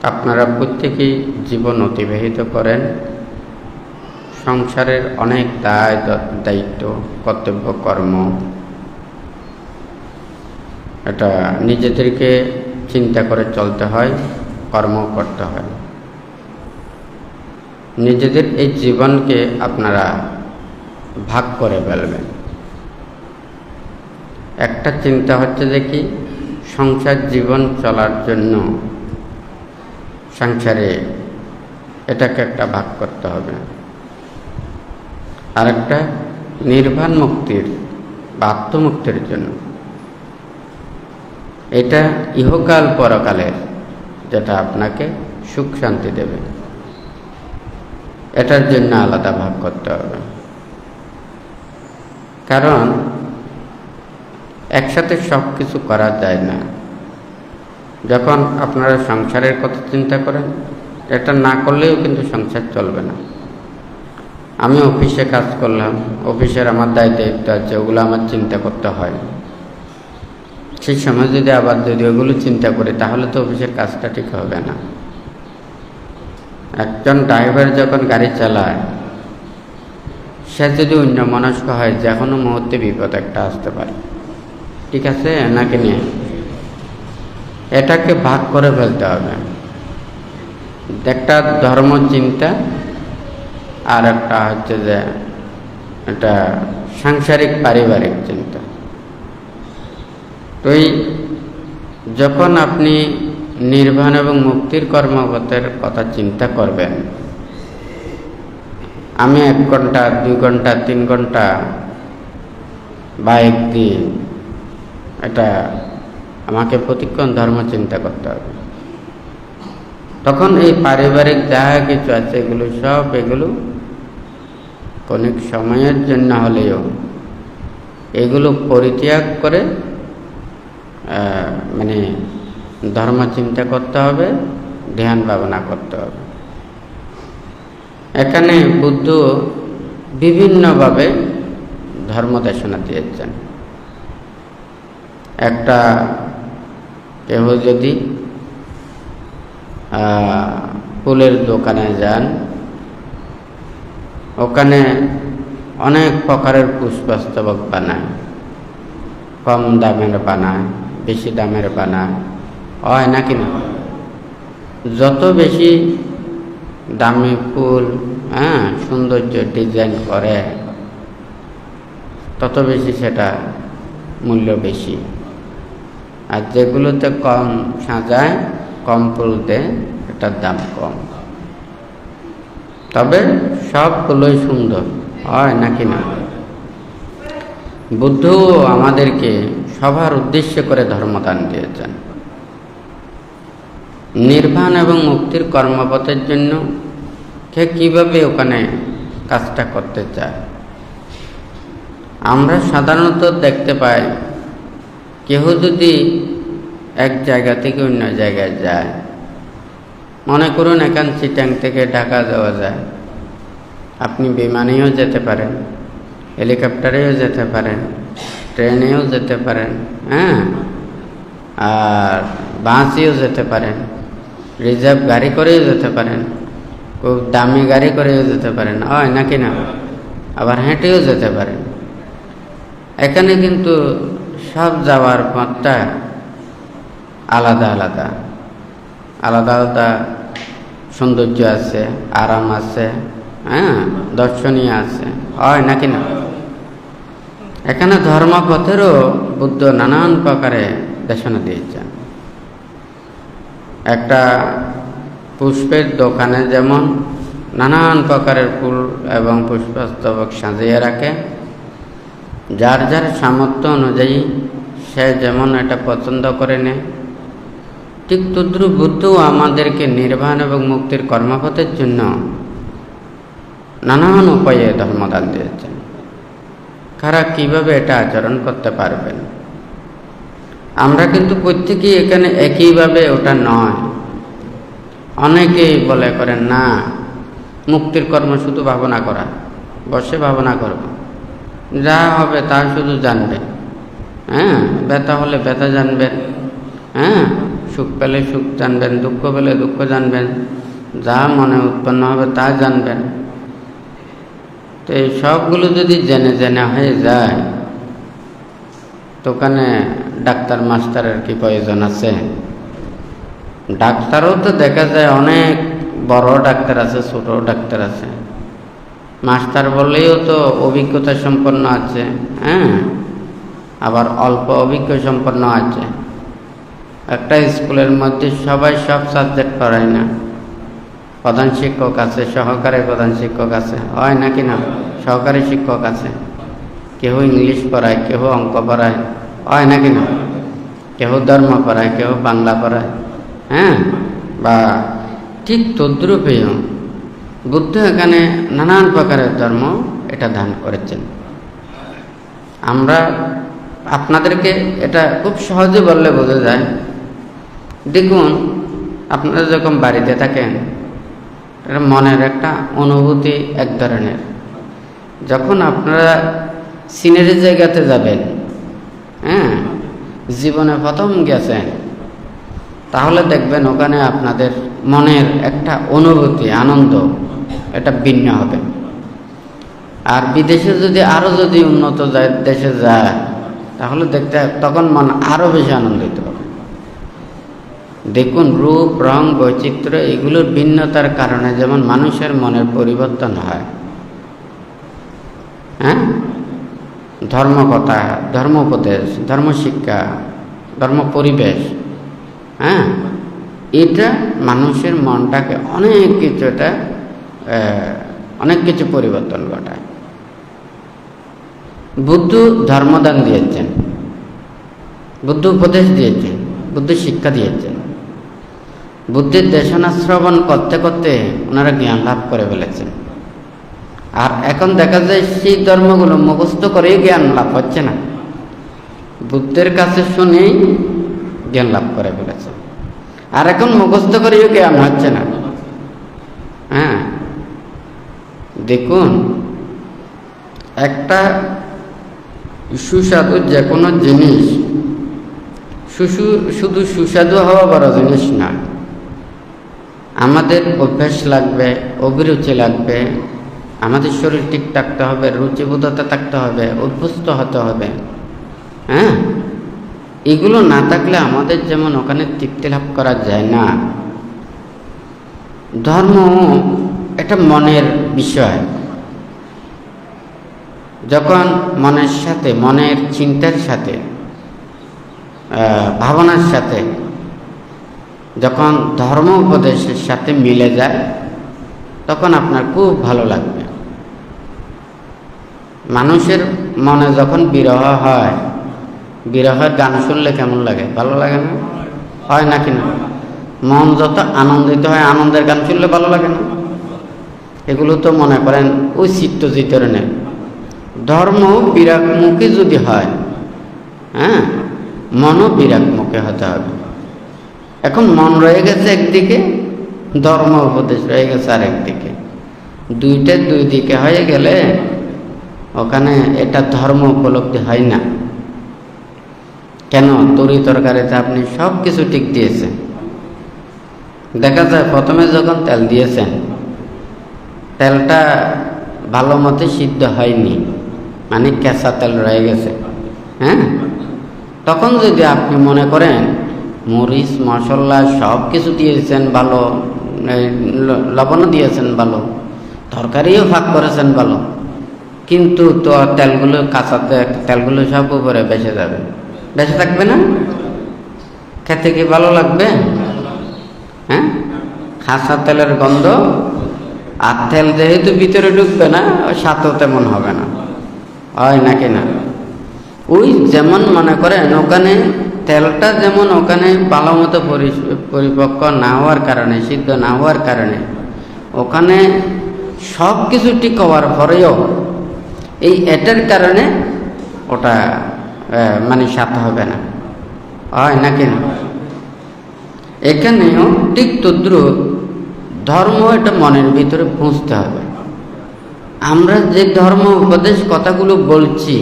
আপনারা প্রত্যেকেই জীবন অতিবাহিত করেন, সংসারের অনেক দায়িত্ব, কর্তব্য, কর্ম, এটা নিজেদেরকে চিন্তা করে চলতে হয়, কর্ম করতে হয়। নিজেদের এই জীবনকে আপনারা ভাগ করে ফেলবেন। একটা চিন্তা হচ্ছে যে কি, সংসার জীবন চলার জন্য সংসারে এটাকে একটা ভাগ করতে হবে। আর একটা নির্বাণ মুক্তির বা আত্মমুক্তির জন্য, এটা ইহকাল পরকালের, যেটা আপনাকে সুখ শান্তি দেবে, এটার জন্য আলাদা ভাগ করতে হবে। কারণ একসাথে সব কিছু করা যায় না। যখন আপনারা সংসারের কথা চিন্তা করেন, এটা না করলেও কিন্তু সংসার চলবে না। আমি অফিসে কাজ করলাম, অফিসের আমার দায়িত্ব আছে, ওগুলো আমার চিন্তা করতে হয়। সেই সময় যদি ওগুলো চিন্তা করি, তাহলে তো অফিসের কাজটা ঠিক হবে না। একজন ড্রাইভার যখন গাড়ি চালায়, সে যদি অন্যমনস্ক হয়, যে কোনো মুহূর্তে বিপদ একটা আসতে পারে, ঠিক আছে নাকি নিয়ে, এটাকে ভাগ করে ফেলতে হবে। একটা ধর্ম চিন্তা, আর একটা হচ্ছে যে এটা সাংসারিক পারিবারিক চিন্তা। তো যখন আপনি নির্বাণ এবং মুক্তির কর্মপথের কথা চিন্তা করবেন, আমি 1 ঘন্টা, 2 ঘন্টা, 3 ঘন্টা বা একদিন, এটা আমাকে প্রতিক্ষণ ধর্ম চিন্তা করতে হবে। তখন এই পারিবারিক যা কিছু আছে, এগুলো ক্ষণিক সময়ের জন্য হলেও এগুলো পরিত্যাগ করে ধর্ম চিন্তা করতে হবে, ধ্যান ভাবনা করতে হবে। এখানে বুদ্ধ বিভিন্নভাবে ধর্ম দেশনা দিয়েছেন। একটা কেহ যদি ফুলের দোকানে যান, ওখানে অনেক প্রকারের পুষ্পস্তবক বানায়, কম দামের বানায়, বেশি দামের বানায়, হয় নাকি না? যত বেশি দামি ফুল, সৌন্দর্য ডিজাইন করে, তত বেশি সেটা মূল্য বেশি। আর যেগুলোতে কম সাজায়, কম ফুল দেয়, এটার দাম কম। তবে সবগুলোই সুন্দর, হয় নাকি না? বুদ্ধ আমাদেরকে সবার উদ্দেশ্য করে ধর্মদান দিয়েছেন। নির্বাণ এবং মুক্তির কর্মপথের জন্য কে কিভাবে ওখানে কাজটা করতে চায়। আমরা সাধারণত দেখতে পাই, কেহ যদি এক জায়গা থেকে অন্য জায়গায় যায়, মনে করুন এখান চিটাং থেকে ঢাকা যাওয়া যায়, আপনি বিমানেও যেতে পারেন, হেলিকপ্টারেও যেতে পারেন, ট্রেনেও যেতে পারেন, আর বাসেও যেতে পারেন, রিজার্ভ গাড়ি করেও যেতে পারেন, খুব দামি গাড়ি করেও যেতে পারেন, হয় নাকি না? আবার হেঁটেও যেতে পারেন। এখানে কিন্তু সব যাওয়ার পথটা আলাদা আলাদা আলাদা আলাদা সৌন্দর্য আছে, আরাম আছে, দর্শনীয় আছে, হয় নাকি না? এখানে ধর্মপথেরও বুদ্ধ নানান প্রকারে দেশনা দিয়েছেন। একটা পুষ্পের দোকানে যেমন নানান প্রকারের ফুল এবং পুষ্পস্তবক সাজিয়ে রাখে, যার যার সামর্থ্য অনুযায়ী সে যেমন এটা পছন্দ করে নেয়, ঠিক তদ্রূপ বুদ্ধ আমাদেরকে নির্বাণ এবং মুক্তির কর্মপথের জন্য নানান উপায়ে ধর্মদান দিয়েছেন। কারা কিভাবে এটা আচরণ করতে পারবেন। আমরা কিন্তু প্রত্যেকেই এখানে একইভাবে ওটা নয়। অনেকেই বলে করেন না, মুক্তির কর্ম শুধু ভাবনা করা, বসে ভাবনা করব, যা হবে তা শুধু জানবে, ব্যথা হলে ব্যথা জানবেন, সুখ পেলে সুখ জানবেন, দুঃখ পেলে দুঃখ জানবেন, যা মনে উৎপন্ন হবে তা জানবেন। তো এই সবগুলো যদি জেনে জেনে হয়ে যায়, তো ওখানে ডাক্তার মাস্টারের কি প্রয়োজন আছে? ডাক্তারও তো দেখা যায় অনেক বড় ডাক্তার আছে, ছোট ডাক্তার আছে। মাস্টার বললেও তো অভিজ্ঞতা সম্পন্ন আছে, হ্যাঁ, আবার অল্প অভিজ্ঞ সম্পন্ন আছে। একটা স্কুলের মধ্যে সবাই সব সাবজেক্ট পড়ায় না। প্রধান শিক্ষক আছে, সহকারী প্রধান শিক্ষক আছে, হয় নাকি না? সহকারী শিক্ষক আছে, কেউ ইংলিশ পড়ায়, কেউ অঙ্ক পড়ায়, হয় নাকি না? কেউ ধর্ম পড়ায়, কেউ বাংলা পড়ায়, হ্যাঁ। বা ঠিক তদ্রূপেও বুদ্ধ এখানে নানান প্রকারের ধর্ম এটা দান করেছেন। আমরা আপনাদেরকে এটা খুব সহজে বললে বোঝা যায়। দেখুন, আপনারা যখন বাড়িতে থাকেন, এটা মনের একটা অনুভূতি এক ধরনের। যখন আপনারা সিনারি জায়গাতে যাবেন, হ্যাঁ, জীবনে প্রথম গেছেন, তাহলে দেখবেন ওখানে আপনাদের মনের একটা অনুভূতি, আনন্দ, এটা ভিন্ন হবে। আর বিদেশে যদি আরও যদি উন্নত দেশে যায়, তাহলে দেখতে তখন মন আরও বেশি আনন্দিত হবে। দেখুন, রূপ, রং, বৈচিত্র্য এগুলোর ভিন্নতার কারণে যেমন মানুষের মনের পরিবর্তন হয়, হ্যাঁ, ধর্মকথা, ধর্মোপদেশ, ধর্মশিক্ষা, ধর্ম পরিবেশ, হ্যাঁ, এটা মানুষের মনটাকে অনেক কিছু পরিবর্তন ঘটায়। বুদ্ধ ধর্মদান দিয়েছেন, বুদ্ধ উপদেশ দিয়েছেন, বুদ্ধ শিক্ষা দিয়েছেন। বুদ্ধের দেশনা শ্রবণ করতে করতে ওনারা জ্ঞান লাভ করে ফেলেছেন। আর এখন দেখা যায় সেই ধর্মগুলো মুখস্থ করেই জ্ঞান লাভ হচ্ছে না, বুদ্ধের কাছে শুনেই জ্ঞান লাভ করে ফেলেছে। আর এখন মুখস্থ করেও জ্ঞান হচ্ছে না, হ্যাঁ। দেখুন, একটা সুস্বাদু যে কোনো জিনিস শুধু সুস্বাদু হওয়া বড় জিনিস না, আমাদের অভ্যাস লাগবে, অভিরুচি লাগবে, আমাদের শরীর ঠিক থাকতে হবে, রুচিবোধতা থাকতে হবে, অভ্যস্ত হতে হবে, হ্যাঁ। এগুলো না থাকলে আমাদের যেমন ওখানে তৃপ্তি লাভ করা যায় না। ধর্ম একটা মনের বিষয়। যখন মনের সাথে, মনের চিন্তার সাথে, ভাবনার সাথে যখন ধর্ম উপদেশের সাথে মিলে যায়, তখন আপনার খুব ভালো লাগবে। মানুষের মনে যখন বিরহ হয়, বিরহের গান শুনলে কেমন লাগে? ভালো লাগে না? হয় নাকি না? মন যত আনন্দিত হয়, আনন্দের গান শুনলে ভালো লাগে না? এগুলো তো মনে করেন ওই চিত্তজি ধরনের। ধর্ম বিরাগমুখী যদি হয়, হ্যাঁ, মনও বিরাগমুখী হতে হবে। এখন মন রয়ে গেছে একদিকে, ধর্ম উপদেশ রয়ে গেছে আর একদিকে। দুইটার দুই দিকে হয়ে গেলে ওখানে এটা ধর্ম উপলব্ধি হয় না। কেন? তরি তরকারিতে আপনি সব কিছু ঠিক দিয়েছেন, দেখা যায় প্রথমে যখন তেল দিয়েছেন, তেলটা ভালো মতো সিদ্ধ হয়নি, মানে কেঁচা তেল রয়ে গেছে, হ্যাঁ। তখন যদি আপনি মনে করেন মরিচ মশলা সব কিছু দিয়েছেন ভালো, লবণও দিয়েছেন ভালো, তরকারিও ভাগ করেছেন ভালো, কিন্তু তো তেলগুলো, কাঁচা তেলগুলো সব উপরে বেঁচে যাবে, বেঁচে থাকবে না? খেতে কি ভালো লাগবে? হ্যাঁ, কাঁচা তেলের গন্ধ, আর তেল যেহেতু ভিতরে ঢুকবে না, স্বাদও তেমন হবে না, হয় নাকি না? ওই যেমন মনে করেন ওখানে তেলটা যেমন ওখানে ভালো মতো পরিপক্ক না হওয়ার কারণে, সিদ্ধ না হওয়ার কারণে ওখানে সব কিছু ঠিক হওয়ার পরেও এটার কারণে ওটা মানে স্বাদ হবে না, হয় নাকি না? এখানেও ঠিক তদ্রুপ ধর্ম এটা মনের ভিতরে পৌঁছতে হবে। আমরা যে ধর্ম উপদেশ কথাগুলো বলছি,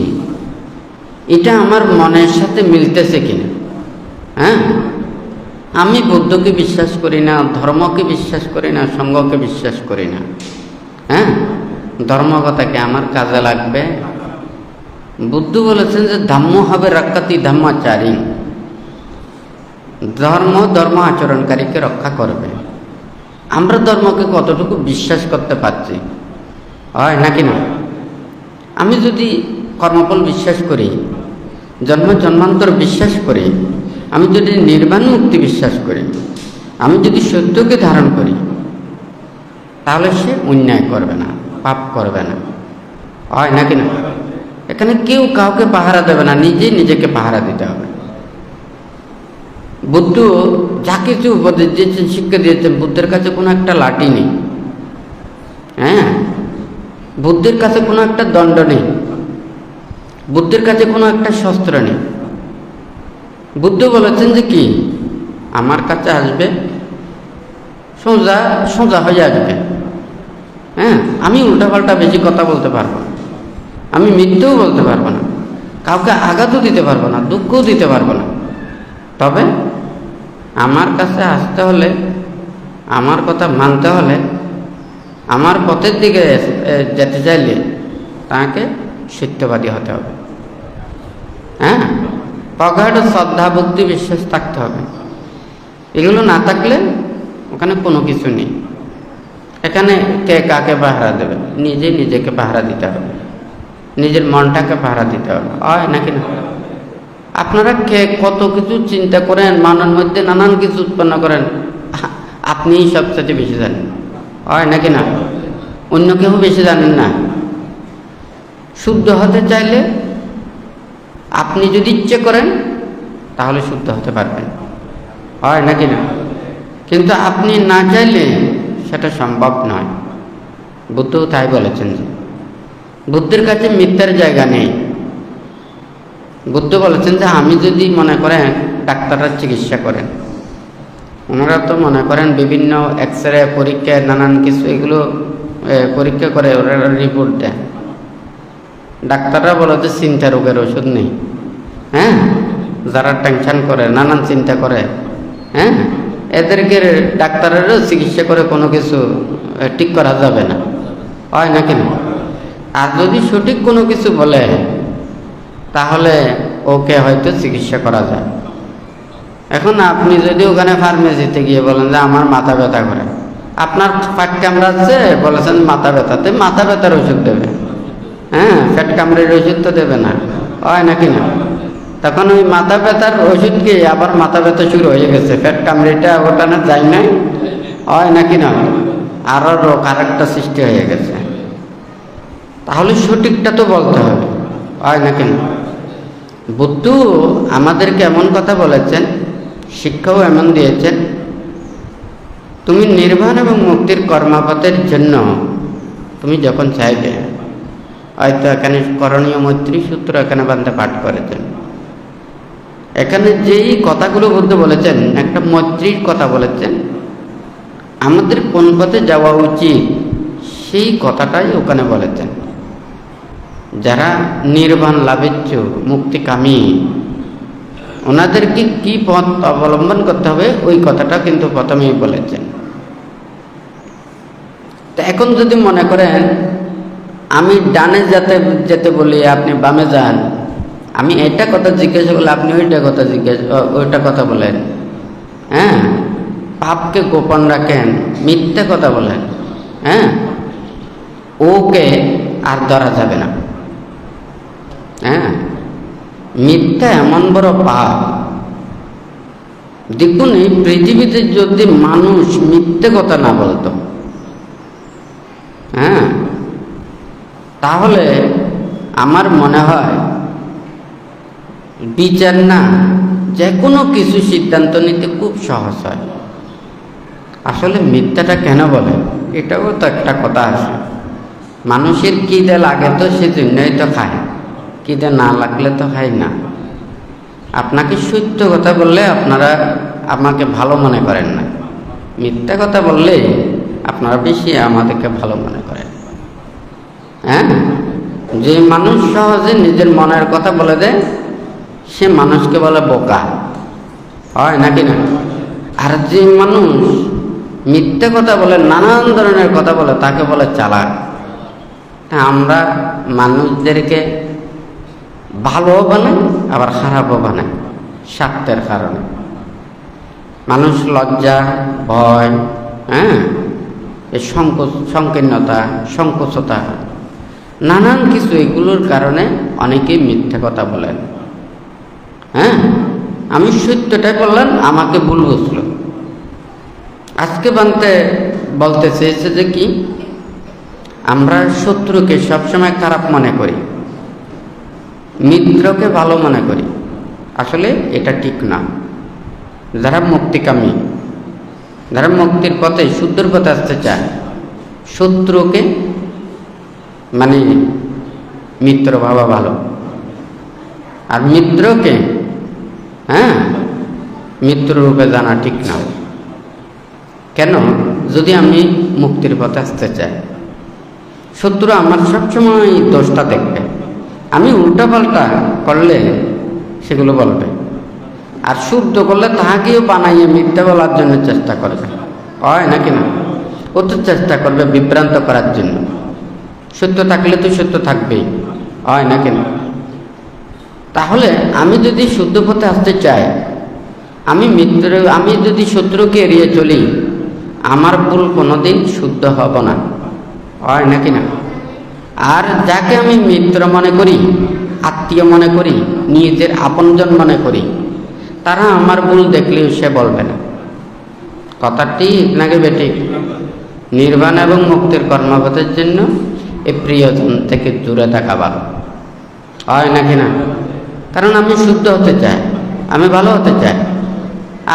এটা আমার মনের সাথে মিলতেছে কিনা, হ্যাঁ। আমি বুদ্ধকে বিশ্বাস করি না, ধর্মকে বিশ্বাস করি না, সঙ্ঘকে বিশ্বাস করি না। হ্যাঁ, ধর্মকথাকে আমার কাজে লাগবে? বুদ্ধ বলেছেন যে ধম্ম হবে রক্ষাতি ধম্মাচারী, ধর্ম আচরণকারীকে রক্ষা করবে। আমরা ধর্মকে কতটুকু বিশ্বাস করতে পারছি, হয় নাকি না? আমি যদি কর্মফল বিশ্বাস করি, জন্মান্তর বিশ্বাস করি, আমি যদি নির্বাণ মুক্তি বিশ্বাস করি, আমি যদি সত্যকে ধারণ করি, তাহলে সে অন্যায় করবে না, পাপ করবে না, হয় নাকি না? এখানে কেউ কাউকে পাহারা দেবে না, নিজেই নিজেকে পাহারা দিতে হবে। বুদ্ধ যা কিছু উপদেশ দিয়েছেন, শিক্ষা দিয়েছেন, বুদ্ধের কাছে কোনো একটা লাঠি নেই। হ্যাঁ, বুদ্ধের কাছে কোনো একটা দণ্ড নেই, বুদ্ধের কাছে কোনো একটা শস্ত্র নেই। বুদ্ধ বলেছেন যে কি, আমার কাছে আসবে সোজা সোজা হয়ে আসবে। হ্যাঁ, আমি উল্টাপাল্টা বেশি কথা বলতে পারবো না, আমি মিথ্যেও বলতে পারবো না, কাউকে আঘাতও দিতে পারবো না, দুঃখও দিতে পারবো না। তবে আমার কাছে আসতে হলে, আমার কথা মানতে হলে, আমার পথের দিকে যেতে চাইলে তাকে সত্যবাদী হতে হবে। হ্যাঁ, প্রগাঢ় শ্রদ্ধা, ভক্তি, বিশ্বাস থাকতে হবে। এগুলো না থাকলে ওখানে কোনো কিছু নেই। এখানে কে কাকে পাহারা দেবে? নিজে নিজেকে পাহারা দিতে হবে, নিজের মনটাকে পাহারা দিতে হবে, হয় নাকি না? আপনারা কে কত কিছু চিন্তা করেন, মনের মধ্যে নানান কিছু উৎপন্ন করেন, আপনিই সবচেয়ে বেশি জানেন, হয় নাকি না? অন্য কেউ বেশি জানেন না। শুদ্ধ হতে চাইলে আপনি যদি ইচ্ছে করেন তাহলে শুদ্ধ হতে পারবেন, হয় নাকি না? কিন্তু আপনি না চাইলে সেটা সম্ভব নয়। বুদ্ধও তাই বলেছেন যে বুদ্ধের কাছে মিথ্যার জায়গা নেই। বুদ্ধ বলেছেন যে আমি যদি মনে করেন ডাক্তাররা চিকিৎসা করেন, ওনারা তো মনে করেন বিভিন্ন এক্সরে পরীক্ষা নানান কিছু এগুলো পরীক্ষা করে ওরা রিপোর্ট দেয়। ডাক্তাররা বলে যে চিন্তা রোগের ওষুধ নেই। হ্যাঁ, যারা টেনশন করে, নানান চিন্তা করে, হ্যাঁ, এদেরকে ডাক্তারেরও চিকিৎসা করে কোনো কিছু ঠিক করা যাবে না, হয় নাকি না? আর যদি সঠিক কোনো কিছু বলে তাহলে ওকে হয়তো চিকিৎসা করা যায়। এখন আপনি যদি ওখানে ফার্মেসিতে গিয়ে বলেন যে আমার মাথা ব্যথা করে, আপনার পেট কামড়াচ্ছে, বলেছেন মাথা ব্যথাতে, মাথা ব্যথার ওষুধ দেবে। হ্যাঁ, পেট কামড়ের ওষুধ তো দেবে না, হয় নাকি না? তখন ওই মাথা ব্যথার ওষুধকে আবার মাথা ব্যথা শুরু হয়ে গেছে, পেট কামড়িটা ওটানে যায় নাই, হয় নাকি না? আরও রোগ আরেকটা সৃষ্টি হয়ে গেছে। তাহলে সঠিকটা তো বলতে হবে, হয় নাকি না? বুদ্ধ আমাদেরকে এমন কথা বলেছেন, শিক্ষাও এমন দিয়েছেন, তুমি নির্বাণ এবং মুক্তির কর্মপথের জন্য তুমি যখন চাইবে, হয়তো এখানে করণীয় মৈত্রী সূত্র এখানে বান্ধে পাঠ করেছেন। এখানে যেই কথাগুলো বুদ্ধ বলেছেন, একটা মৈত্রীর কথা বলেছেন, আমাদের কোন পথে যাওয়া উচিত সেই কথাটাই ওখানে বলেছেন। যারা নির্বাণ লাভেচ্ছ, মুক্তিকামী, ওনাদেরকে কি পথ অবলম্বন করতে হবে ওই কথাটা কিন্তু প্রথমেই বলেছেন। তো এখন যদি মনে করেন আমি ডানে যেতে বলি, আপনি বামে যান, আমি এটা কথা জিজ্ঞাসা করলে আপনি ওইটা কথা বলেন, হ্যাঁ, পাপকে গোপন রাখেন, মিথ্যা কথা বলেন, হ্যাঁ, ওকে আর ধরা যাবে না। হ্যাঁ, মিথ্যা এমন বড় পাপ। দেখুন, এই পৃথিবীতে যদি মানুষ মিথ্যে কথা না বলতো, হ্যাঁ, তাহলে আমার মনে হয় বিচার না, যে কোনো কিছু সিদ্ধান্ত নিতে খুব সহজ হয়। আসলে মিথ্যাটা কেন বলে, এটাও তো একটা কথা আছে। মানুষের খিদে লাগে তো সেজন্যই তো খায়, খিদে না লাগলে তো খায় না। আপনাকে সত্য কথা বললে আপনারা আমাকে ভালো মনে করেন না, মিথ্যা কথা বললে আপনারা বেশি আমাদেরকে ভালো মনে করেন। হ্যাঁ, যে মানুষ সহজে নিজের মনের কথা বলে দেয় সে মানুষকে বলে বোকা, হয় নাকি না? আর যে মানুষ মিথ্যে কথা বলে, নানান ধরনের কথা বলে, তাকে বলে চালাক। আমরা মানুষদেরকে ভালোও বানাই আবার খারাপও বানাই স্বার্থের কারণে। মানুষ লজ্জা, ভয়, এই সংকীর্ণতা, সংকোচতা, নানান কিছু, এগুলোর কারণে অনেকেই মিথ্যে কথা বলেন। আমি সত্যটাই বললাম, আমাকে ভুল বুঝলো। আজকে বলতে চেয়েছে যে কি, আমরা শত্রুকে সবসময় খারাপ মনে করি, মিত্রকে ভালো মনে করি। আসলে এটা ঠিক না। যারা মুক্তিকামী, যারা মুক্তির পথে, শুদ্ধর পথে আসতে চায়, শত্রুকে মানে মিত্র ভাবা ভালো। আর মিত্রকে মিত্র রূপে জানা ঠিক না। কেন? যদি আমি মুক্তির পথে আসতে চাই, শত্রু আমার সবসময় দোষটা দেখবে, আমি উল্টাপাল্টা করলে সেগুলো বলবে, আর শুদ্ধ করলে তাহাকেও বানাইয়ে মিথ্যা বলার জন্য চেষ্টা করবে। হয় নাকি না? ও তো চেষ্টা করবে বিভ্রান্ত করার জন্য। সত্য থাকলে তো সত্য থাকবেই, হয় নাকি না? তাহলে আমি যদি শুদ্ধ পথে আসতে চাই, আমি যদি শত্রুকে এড়িয়ে চলি, আমার ভুল কোনোদিন শুদ্ধ হব না, হয় নাকি না? আর যাকে আমি মিত্র মনে করি, আত্মীয় মনে করি, নিজের আপনজন মনে করি, তারা আমার ভুল দেখলেও সে বলবে না। কথা ঠিক নাকি বেঠিক? নির্বাণ এবং মুক্তির কর্মপথের জন্য এই প্রিয়জন থেকে দূরে থাকা ভালো, হয় নাকি না? কারণ আমি শুদ্ধ হতে চাই, আমি ভালো হতে চাই।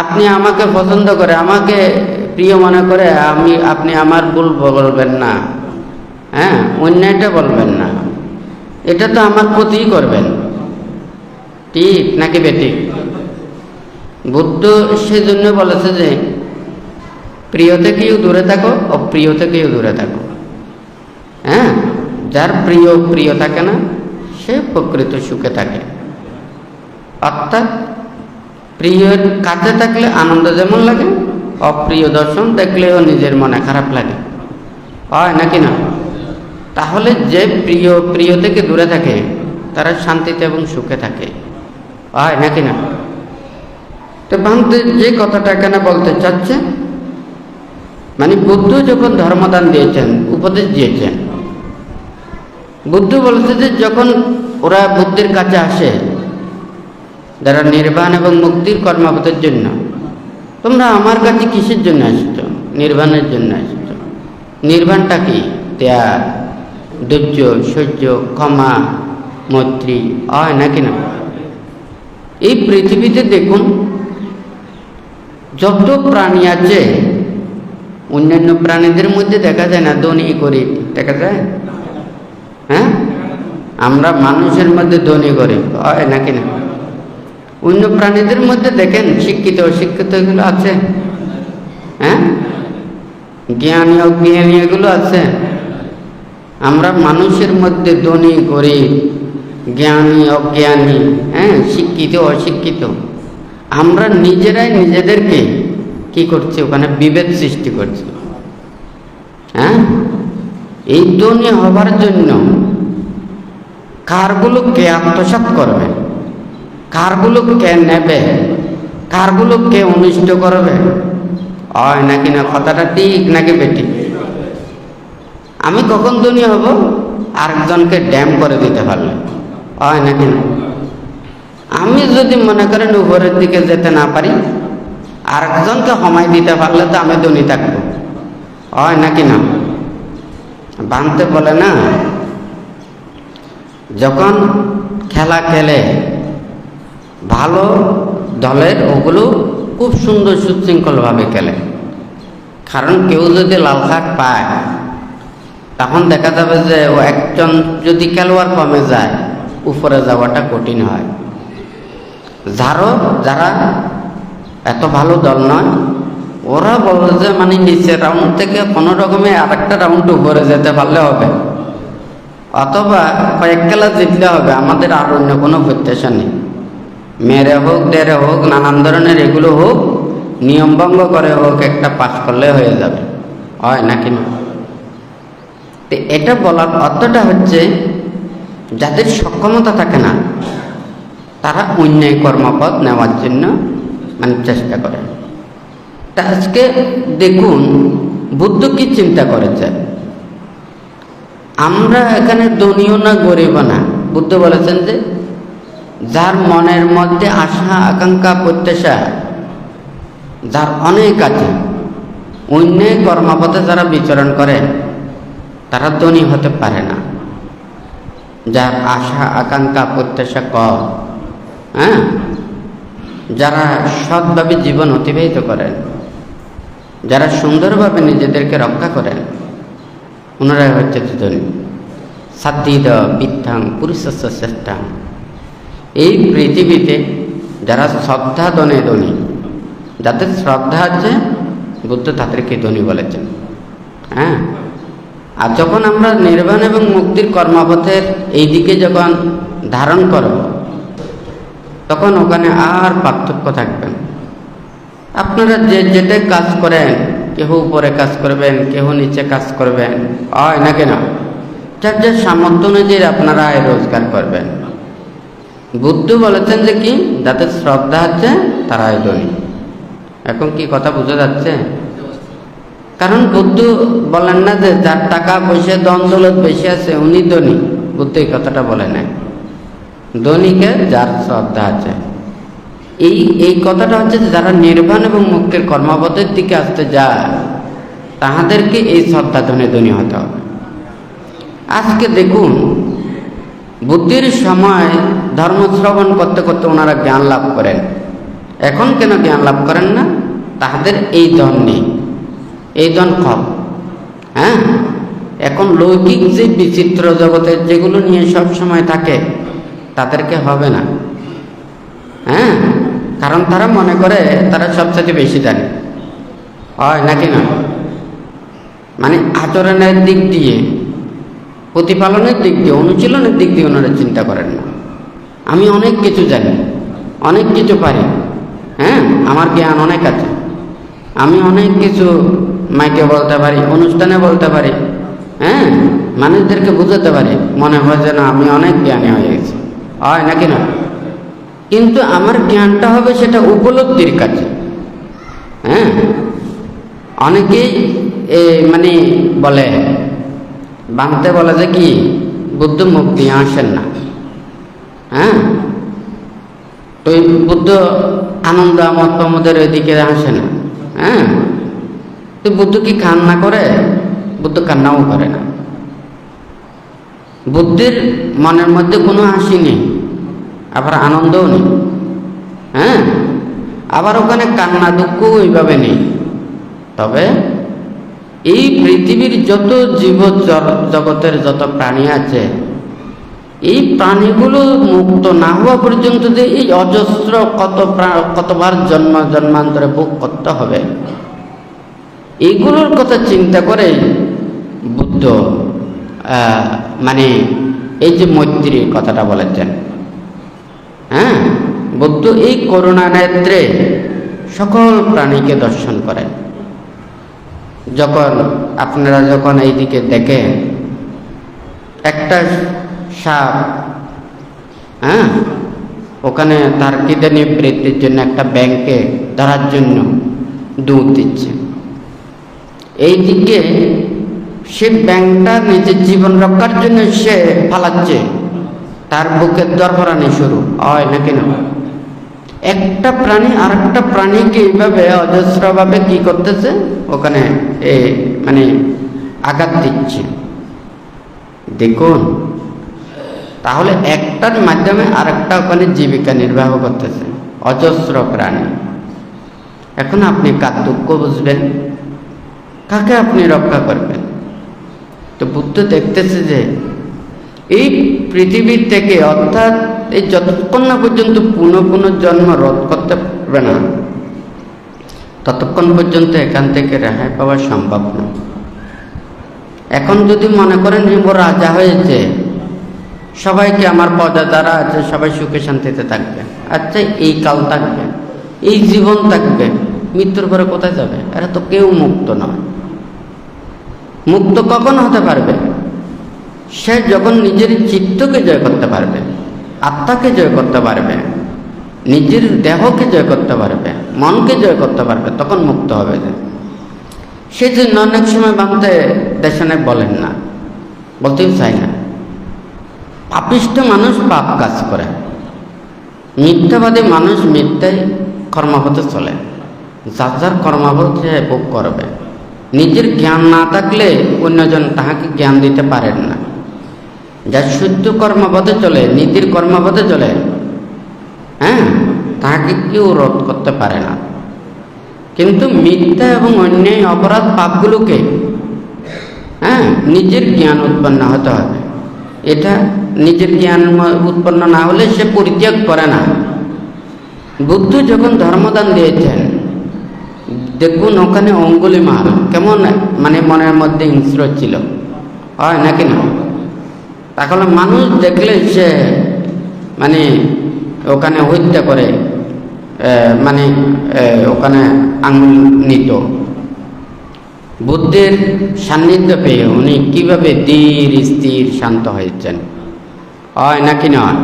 আপনি আমাকে পছন্দ করে, আমাকে প্রিয় মনে করে আপনি আমার ভুল বলবেন না, অন্যায়টা বলবেন না, এটা তো আমার ক্ষতিই করবেন। ঠিক নাকি বেঠিক? বুদ্ধ সেজন্য বলেছে যে প্রিয় থেকেও দূরে থাকো, অপ্রিয় থেকেও দূরে থাকো। যার প্রিয় থাকে না, সে প্রকৃত সুখে থাকে। অর্থাৎ প্রিয়র কাছে থাকলে আনন্দ যেমন লাগে, অপ্রিয় দর্শন দেখলেও নিজের মনে খারাপ লাগে, হয় নাকি না? তাহলে যে প্রিয় থেকে দূরে থাকে, তারা শান্তিতে এবং সুখে থাকে, হয় নাকি না? তো ভান্তে যে কথাটা এখানে বলতে চাচ্ছে, মানে বুদ্ধ যখন ধর্মদান দিয়েছেন, উপদেশ দিয়েছেন, বুদ্ধ বলেছে যে যখন ওরা বুদ্ধির কাছে আসে, যারা নির্বাণ এবং মুক্তির কর্মপথের জন্য, তোমরা আমার কাছে কিসের জন্য আসছো? নির্বাণের জন্য আসছো। নির্বাণটা কি? ত্যাগ, ধৈর্য, সহ্য, ক্ষমা, মৈত্রী, হয় নাকি না? এই পৃথিবীতে দেখুন, যত প্রাণী আছে, অন্যান্য প্রাণীদের মধ্যে দেখা যায় না ধনী গরিব, দেখা যায়? আমরা মানুষের মধ্যে ধনী গরিব, হয় নাকি না? অন্য প্রাণীদের মধ্যে দেখেন শিক্ষিত অশিক্ষিত এগুলো আছে, জ্ঞানী অজ্ঞানী এগুলো আছে। আমরা মানুষের মধ্যে ধনী গরিব, জ্ঞানী অজ্ঞানী, শিক্ষিত অশিক্ষিত, আমরা নিজেরাই নিজেদেরকে কি করছি? ওখানে বিভেদ সৃষ্টি করছি। এই ধনী হবার জন্য কারগুলো কে আত্মসাৎ করবে, কারগুলো কে নেবে, কারগুলো কে অনিষ্ট করবে, হয় নাকি না? কথাটা ঠিক নাকি বেঠিক? আমি কখন ধনী হব? আরেকজনকে ড্যাম করে দিতে পারলে, হয় নাকি না? আমি যদি মনে করেন উপরের দিকে যেতে না পারি, আরেকজনকে সময় দিতে পারলে তো আমি ধনী থাকবো, হয় নাকি না? বানতে বলে না, যখন খেলা খেলে ভালো দলের, ওগুলো খুব সুন্দর সুশৃঙ্খলভাবে খেলে। কারণ কেউ যদি লাল কার্ড পায়, তখন দেখা যাবে যে ও একজন যদি খেলোয়াড় কমে যায়, উপরে যাওয়াটা কঠিন হয়। যারা এত ভালো দল নয়, ওরা বলে যে মানে নিচের রাউন্ড থেকে কোনো রকমে আরেকটা রাউন্ড উপরে যেতে পারলে হবে, অথবা কয়েক খেলা জিতলে হবে, আমাদের আর অন্য কোনো প্রত্যাশা নেই। মেরে হোক, দেরে হোক, নানান ধরনের এগুলো হোক, নিয়ম ভঙ্গ করে হোক একটা পাস করলে হয়ে যাবে, হয় নাকি না? তো এটা বলার অর্থটা হচ্ছে যাদের সক্ষমতা থাকে না তারা অন্যায় কর্মপথ নেওয়ার জন্য চেষ্টা করে। তা আজকে দেখুন বুদ্ধ কি চিন্তা করেছেন, আমরা এখানে ধনীও না গরিব না। বুদ্ধ বলেছেন যে যার মনের মধ্যে আশা আকাঙ্ক্ষা প্রত্যাশা যার অনেক আছে, অন্যায় কর্মপথে যারা বিচরণ করে তারা ধনী হতে পারে না। যার আশা আকাঙ্ক্ষা প্রত্যাশা কম, যারা সৎভাবে জীবন অতিবাহিত করেন, যারা সুন্দরভাবে নিজেদেরকে রক্ষা করেন, ওনারা হচ্ছে ধনী। সাদ্দিদ বিদ্যাং পুরুষস্য শ্রেষ্ঠাং। এই পৃথিবীতে যারা শ্রদ্ধা ধনে ধনী, যাদের শ্রদ্ধা আছে, বুদ্ধ তাদেরকে ধনী বলেছেন। আর যখন আমরা নির্বাণ এবং মুক্তির কর্মপথের এই দিকে যখন ধারণ করব, তখন ওখানে আর পার্থক্য থাকবে না। আপনারা যে যেটা কাজ করেন, কেহ উপরে কাজ করবেন, কেহ নিচে কাজ করবেন, হয় না কেন? যার যার সামর্থ্য অনুযায়ী আপনারা আয় রোজগার করবেন। বুদ্ধ বলেছেন যে কি, যাদের শ্রদ্ধা আছে তারাই ধনী। এখন কি কথা বোঝা যাচ্ছে? কারণ বুদ্ধ বলেন না যে যার টাকা পয়সা ধন দৌলত বেশি আছে উনি ধনী। বুদ্ধ এই কথাটা বলে নাই। ধনীকে যার শ্রদ্ধা আছে। এই কথাটা হচ্ছে যারা নির্বাণ এবং মুক্তির কর্মপথের দিকে আসতে যায় তাহাদেরকে এই শ্রদ্ধা ধনে ধনী হতে হবে। আজকে দেখুন বুদ্ধির সময় ধর্ম শ্রবণ করতে করতে ওনারা জ্ঞান লাভ করেন। এখন কেন জ্ঞান লাভ করেন না? তাহাদের এই ধন নেই, এই ধন কম। এখন লৌকিক যে বিচিত্র জগতের যেগুলো নিয়ে সব সময় থাকে তাদেরকে হবে না। কারণ তারা মনে করে তারা সবচেয়ে বেশি জানে, হয় নাকি না? আচরণের দিক দিয়ে, প্রতিপালনের দিক দিয়ে, অনুশীলনের দিক দিয়ে ওনারা চিন্তা করেন না। আমি অনেক কিছু জানি, অনেক কিছু পারি, আমার জ্ঞান অনেক আছে, আমি অনেক কিছু মাইকে বলতে পারি, অনুষ্ঠানে বলতে পারি, মানুষদেরকে বুঝাতে পারি। মনে হয় যেন আমি অনেক জ্ঞানী হয়ে গেছি, হয় নাকি না? কিন্তু আমার জ্ঞানটা হবে সেটা উপলব্ধির কাছে। অনেকেই বলে বাংলাতে বলে যে কি বুদ্ধ মুখ দিয়ে আসেন না। তো বুদ্ধ আনন্দ আমোদ প্রমোদের ওইদিকে আসে না। তো বুদ্ধ কি কান্না করে? বুদ্ধ কান্নাও করে না। বুদ্ধির মনের মধ্যে কোনো হাসি নেই, আবার আনন্দও নেই। আবার ওখানে কান্না দুঃখ ওইভাবে নেই। তবে এই পৃথিবীর যত জীব জগতের যত প্রাণী আছে, এই প্রাণীগুলো মুক্ত না হওয়া পর্যন্ত যে এই অজস্র কতবার জন্মান্তরে ভোগ করতে হবে, এইগুলোর কথা চিন্তা করে বুদ্ধ এই যে মৈত্রীর কথাটা বলেছেন। বুদ্ধ এই করুণা নেত্রে সকল প্রাণীকে দর্শন করেন। আপনারা যখন এইদিকে দেখেন একটা সাপ, ওখানে তার খিদে নিবৃত্তির জন্য একটা ব্যাংকে ধরার জন্য দুধ দিচ্ছে, এইদিকে সে ব্যাংকটা নিজের জীবন রক্ষার জন্য সে পালাচ্ছে, তার বুকের দরপরানি শুরু, হয় নাকি না? একটা প্রাণী আর একটা প্রাণীকে এইভাবে অজস্রভাবে কি করতেছে, ওখানে আঘাত দিচ্ছে। দেখুন তাহলে একটার মাধ্যমে আরেকটা ওখানে জীবিকা নির্বাহ করতেছে অজস্র প্রাণী। এখন আপনি কার দুঃখ বুঝবেন, কাকে আপনি রক্ষা করবেন? তো বুদ্ধ দেখতেছে যে এই পৃথিবীর থেকে, অর্থাৎ এই যতক্ষণ না পর্যন্ত পুনঃ জন্ম রোধ করতে পারবে না ততক্ষণ পর্যন্ত এখান থেকে রেহাই পাওয়া সম্ভব না। এখন যদি মনে করেন ও রাজা হয়েছে, সবাইকে আমার পদে দ্বারা আছে, সবাই সুখে শান্তিতে থাকবে, আচ্ছা এই কাল থাকবে, এই জীবন থাকবে, মৃত্যুর পরে কোথায় যাবে? এরা তো কেউ মুক্ত নয়। মুক্ত কখন হতে পারবে? সে যখন নিজের চিত্তকে জয় করতে পারবে, আত্মাকে জয় করতে পারবে, নিজের দেহকে জয় করতে পারবে, মনকে জয় করতে পারবে, তখন মুক্ত হবে। সেই জন্য অনেক সময় বাংলাতে দেশনে বলেন না, বলতেও চাই না। পাপিষ্ঠ মানুষ পাপ কাজ করে, মিথ্যাবাদী মানুষ মিথ্যায় কর্মপথে চলে, যার যার কর্মপথ সে ভোগ করবে। নিজের জ্ঞান না থাকলে অন্যজন তাহাকে জ্ঞান দিতে পারেন না। যার শুদ্ধ কর্মপথে চলে, নীতির কর্মপথে চলে, হ্যাঁ, তাহাকে কেউ রোধ করতে পারে না। কিন্তু মিথ্যা এবং অন্যায় অপরাধ পাপগুলোকে, হ্যাঁ, নিজের জ্ঞান উৎপন্ন হতে হবে। এটা নিজের জ্ঞান উৎপন্ন না হলে সে পরিত্যাগ করে না। বুদ্ধ যখন ধর্মদান দিয়েছেন, দেখুন ওখানে অঙ্গুলিমাল কেমন মানে মনের মধ্যে হিংস্র ছিল, হয় নাকি না? তাহলে মানুষ দেখলে সে মানে ওখানে হত্যা করে, মানে ওখানে আঙুল নিত। বুদ্ধের সান্নিধ্য পেয়ে উনি কিভাবে ধীর স্থির শান্ত হয়েছেন, হয় নাকি নয়?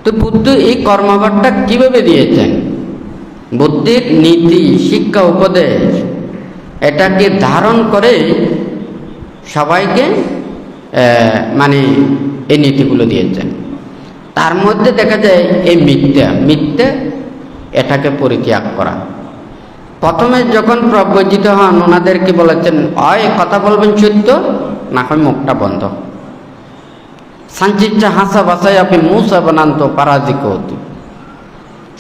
তো বুদ্ধ এই কর্মভারটা কিভাবে দিয়েছেন? বুদ্ধির নীতি, শিক্ষা, উপদেশ এটাকে ধারণ করে সবাইকে মানে এই নীতিগুলো দিয়েছেন। তার মধ্যে দেখা যায় এই মিথ্যা এটাকে পরিত্যাগ করা। প্রথমে যখন প্রব্রজিত হন ওনাদেরকে বলেছেন, হয় কথা বলবেন সত্য, না হয় মুখটা বন্ধ। সঞ্চিচ্ছা হাসা বাসায় আপনি মুসা বানান্ত পারাজিক হতো।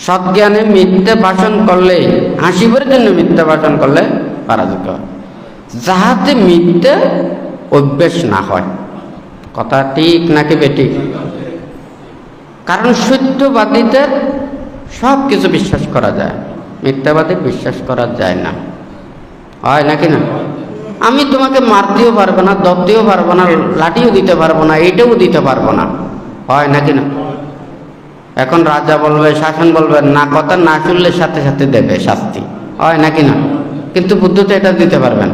সজ্ঞানে মিথ্যা ভাষণ করলে, হাসিবার জন্য মিথ্যা ভাষণ করলে পরাজিত হয়, যাহাতে মিথ্যা অভ্যেস না হয়। কথা ঠিক নাকি বেঠিক? কারণ সত্যবাদীতে সব কিছু বিশ্বাস করা যায়, মিথ্যাবাদী বিশ্বাস করা যায় না, হয় নাকি না? আমি তোমাকে মারতেও পারবো না, ধরতেও পারবো না, লাঠিও দিতে পারবো না, এটাও দিতে পারবো না, হয় নাকি না? এখন রাজা বলবে, শাসন বলবে, না কথা না শুনলে সাথে সাথে দেবে শাস্তি, হয় নাকি না? কিন্তু বুদ্ধ তো এটা দিতে পারবেন।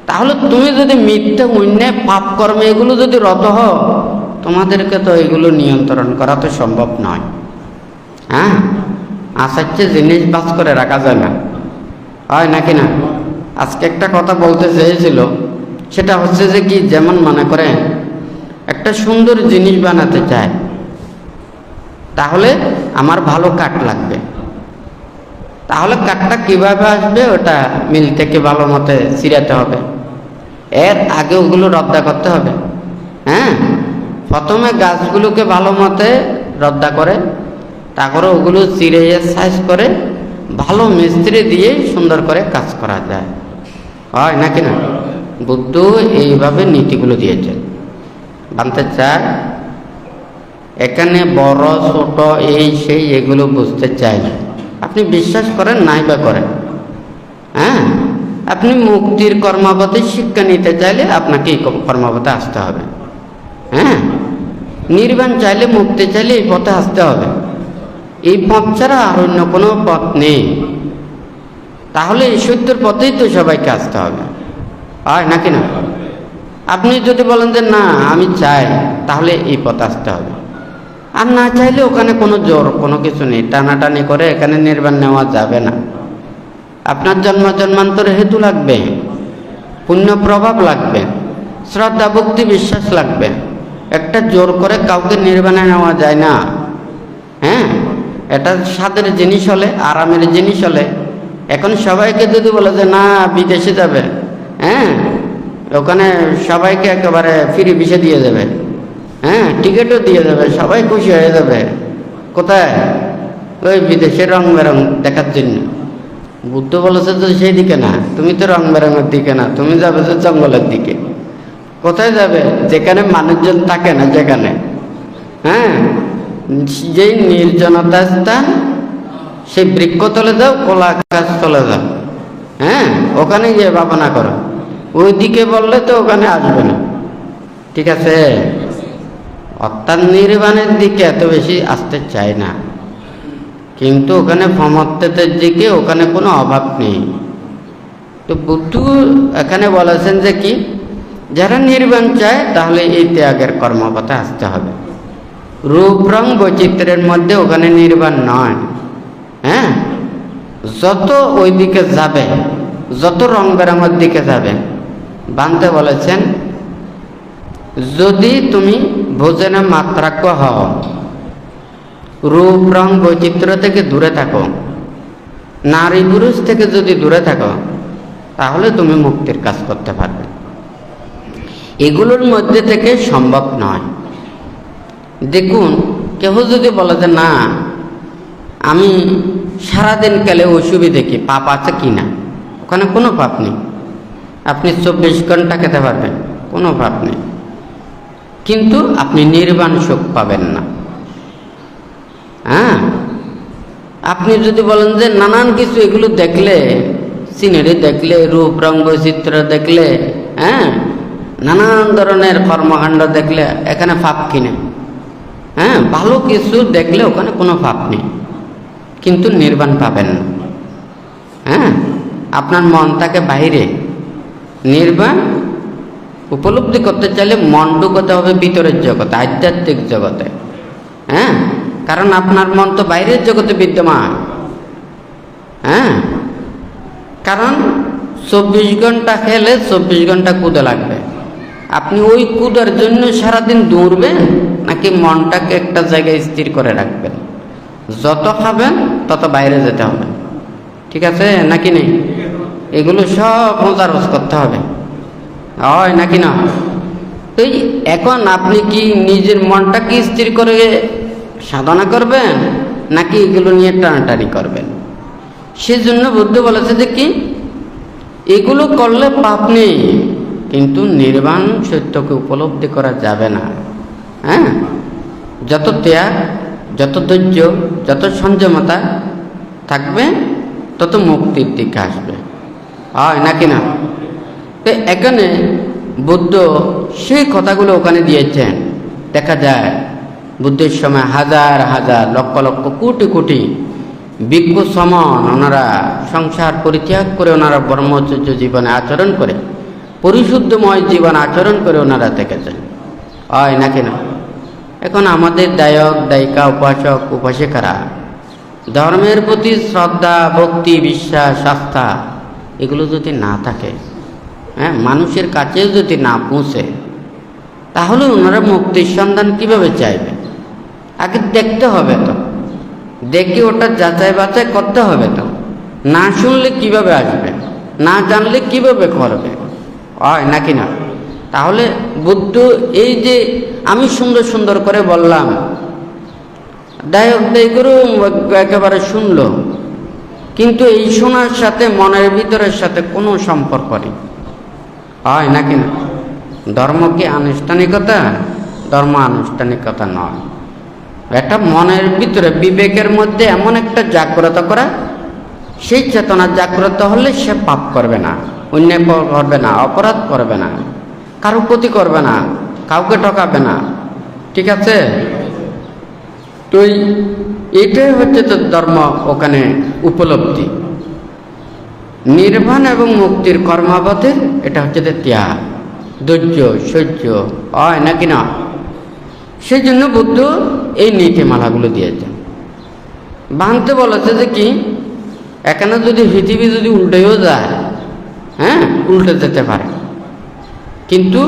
তাহলে তুমি যদি মিথ্যা, অন্যায়, পাপ কর্মে এগুলো যদি রত হও, তোমাদেরকে তো এগুলো নিয়ন্ত্রণ করা তো সম্ভব নয়। হ্যাঁ, আসাচ্ছে জিনিস বাস করে রাখা যায় না, হয় নাকি না? আজকে একটা কথা বলতে চেয়েছিল, সেটা হচ্ছে যে কি, যেমন মনে করে একটা সুন্দর জিনিস বানাতে চায়, তাহলে আমার ভালো কাঠ লাগবে। তাহলে কাঠটা কিভাবে আসবে? ওটা মিল থেকে ভালো মতে ছিঁড়াতে হবে, এর আগে ওগুলো রদ্দা করতে হবে। হ্যাঁ, প্রথমে গাছগুলোকে ভালো মতে রদ্দা করে, তারপরে ওগুলো চিড়ে সাইজ করে ভালো মিস্ত্রি দিয়ে সুন্দর করে কাজ করা যায়, হয় নাকি না? বুদ্ধ এইভাবে নীতিগুলো দিয়েছেন। জানতে চায় এখানে বড় ছোট এই সেই এগুলো বুঝতে চাই না। আপনি বিশ্বাস করেন নাই বা করেন, হ্যাঁ, আপনি মুক্তির কর্মপথে শিক্ষা নিতে চাইলে আপনাকে এই কর্মপথে আসতে হবে। হ্যাঁ, নির্বাণ চাইলে, মুক্তি চাইলে এই পথে আসতে হবে। এই পথ ছাড়া আর অন্য কোনো পথ নেই। তাহলে এই সত্যের পথেই তো সবাইকে আসতে হবে, হয় নাকি না? আপনি যদি বলেন যে না আমি চাই, তাহলে এই পথে আসতে হবে। আর না চাইলে ওখানে কোনো জোর, কোনো কিছু নেই, টানাটানি করে এখানে নির্বাণ নেওয়া যাবে না। আপনার জন্ম জন্মান্তরে হেতু লাগবে, পুণ্য প্রভাব লাগবে, শ্রদ্ধা, ভক্তি, বিশ্বাস লাগবে। একটা জোর করে কাউকে নির্বাণে নেওয়া যায় না। হ্যাঁ, এটা স্বাদের জিনিস হলে, আরামের জিনিস হলে, এখন সবাইকে যদি বলে যে না বিদেশে যাবে, হ্যাঁ, ওখানে সবাইকে একেবারে ফ্রি ভিসা দিয়ে দেবে, হ্যাঁ, টিকিটও দিয়ে দেবে, সবাই খুশি হয়ে যাবে। কোথায়? ওই বিদেশের রং বেরং দেখার জন্য। বুদ্ধ বলেছে তো সেই দিকে না, তুমি তো রং বেরঙের দিকে না, তুমি যাবে যে জঙ্গলের দিকে। কোথায় যাবে? যেখানে মানুষজন থাকে না, যেখানে, হ্যাঁ, যেই নির্জনতা স্থান, সেই বৃক্ষতলে যাও, কলা গাছ চলে যাও, হ্যাঁ, ওখানে গিয়ে ভাবনা করো। ওই দিকে বললে তো ওখানে আসবে না, ঠিক আছে? অর্থাৎ নির্বাণের দিকে এত বেশি আসতে চায় না, কিন্তু ওখানে ফমত্তের দিকে ওখানে কোনো অভাব নেই। তো বুদ্ধ এখানে বলেছেন যে কি, যারা নির্বাণ চায় তাহলে এই ত্যাগের কর্মপথে আসতে হবে। রূপ রং বৈচিত্র্যের মধ্যে ওখানে নির্বাণ নয়। হ্যাঁ, যত ওই দিকে যাবে, যত রং বেরঙের দিকে যাবে, বানতে বলেছেন যদি তুমি ভোজনে মাত্রাজ্ঞ হও, রূপ রং বৈচিত্র্য থেকে দূরে থাকো, নারী পুরুষ থেকে যদি দূরে থাকো, তাহলে তুমি মুক্তির কাজ করতে পারবে। এগুলোর মধ্যে থেকে সম্ভব নয়। দেখুন, কেউ যদি বলে যে না আমি সারাদিন কালে ওষুধই দেখি, পাপ আছে কি না? ওখানে কোনো পাপ নেই। আপনি 24 ঘন্টা খেতে পারবেন, কোনো পাপ নেই, কিন্তু আপনি নির্বাণ সুখ পাবেন না। হ্যাঁ, আপনি যদি বলেন যে নানান কিছু এগুলো দেখলে, সিনারি দেখলে, রূপ রং বৈচিত্র্য দেখলে, হ্যাঁ, নানান ধরনের কর্মকাণ্ড দেখলে এখানে পাপ কিনে, হ্যাঁ, ভালো কিছু দেখলে ওখানে কোনো পাপ নেই, কিন্তু নির্বাণ পাবেন না। হ্যাঁ, আপনার মন থাকে বাইরে। নির্বাণ উপলব্ধি করতে চাইলে মন ঢুকতে হবে ভিতরের জগতে, আধ্যাত্মিক জগতে। হ্যাঁ, কারণ আপনার মন তো বাইরের জগতে বিদ্যমান। হ্যাঁ, কারণ 24 ঘন্টা খেলে 24 ঘন্টা কুদে লাগবে। আপনি ওই কুদার জন্য সারাদিন দৌড়বেন, নাকি মনটাকে একটা জায়গায় স্থির করে রাখবেন? যত খাবেন তত বাইরে যেতে হবে, ঠিক আছে নাকি নেই? এগুলো সব মোজারজ করতে হবে, হয় নাকি না? তো এখন আপনি কি নিজের মনটাকে স্থির করে সাধনা করবেন, নাকি এগুলো নিয়ে টানাটানি করবেন? সেজন্য বুদ্ধ বলেছে যে কি, এগুলো করলে পাপ নেই, কিন্তু নির্বাণ সত্যকে উপলব্ধি করা যাবে না। হ্যাঁ, যত ত্যাগ, যত ধৈর্য, যত সংযমতা থাকবে, তত মুক্তির দিকে আসবে, হয় নাকি না? তো এখানে বুদ্ধ সেই কথাগুলো ওখানে দিয়েছেন। দেখা যায় বুদ্ধের সময় হাজার হাজার, লক্ষ লক্ষ, কোটি কোটি ভিক্ষু সমান ওনারা সংসার পরিত্যাগ করে ওনারা ব্রহ্মচর্য জীবনে আচরণ করে, পরিশুদ্ধময় জীবন আচরণ করে ওনারা থেকেছেন, হয় নাকি না? এখন আমাদের দায়ক দায়িকা, উপাসক উপাসিকারা ধর্মের প্রতি শ্রদ্ধা, ভক্তি, বিশ্বাস, আস্থা এগুলো যদি না থাকে, হ্যাঁ, মানুষের কাছেও যদি না পৌঁছে, তাহলে ওনারা মুক্তির সন্ধান কিভাবে চাইবে? আগে দেখতে হবে তো, দেখে ওটা যাচাই বাছাই করতে হবে তো। না শুনলে কিভাবে আসবে, না জানলে কিভাবে করবে, হয় নাকি না? তাহলে বুদ্ধ এই যে আমি সুন্দর সুন্দর করে বললাম, দায়ক দায়িকরও একেবারে শুনলো, কিন্তু এই শোনার সাথে মনের ভিতরের সাথে কোনো সম্পর্ক নেই, হয় নাকি না? ধর্ম কি আনুষ্ঠানিকতা? ধর্ম আনুষ্ঠানিকতা নয়। একটা মনের ভিতরে, বিবেকের মধ্যে এমন একটা জাগ্রত করা, সেই চেতনা জাগ্রত হলে সে পাপ করবে না, অন্যায় করবে না, অপরাধ করবে না, কারো ক্ষতি করবে না, কাউকে ঠকাবে না, ঠিক আছে? তো এটাই হচ্ছে তো ধর্ম, ওখানে উপলব্ধি। নির্বাণ এবং মুক্তির কর্মপথের এটা হচ্ছে যে ত্যাগ, ধৈর্য, সহ্য, হয় নাকি না? সেই জন্য বুদ্ধ এই নীতিমালাগুলো দিয়েছেন। ভাঙতে বলেছে যে কি, এখানে যদি পৃথিবী যদি উল্টেও যায়, হ্যাঁ, উল্টে যেতে পারে, কিন্তু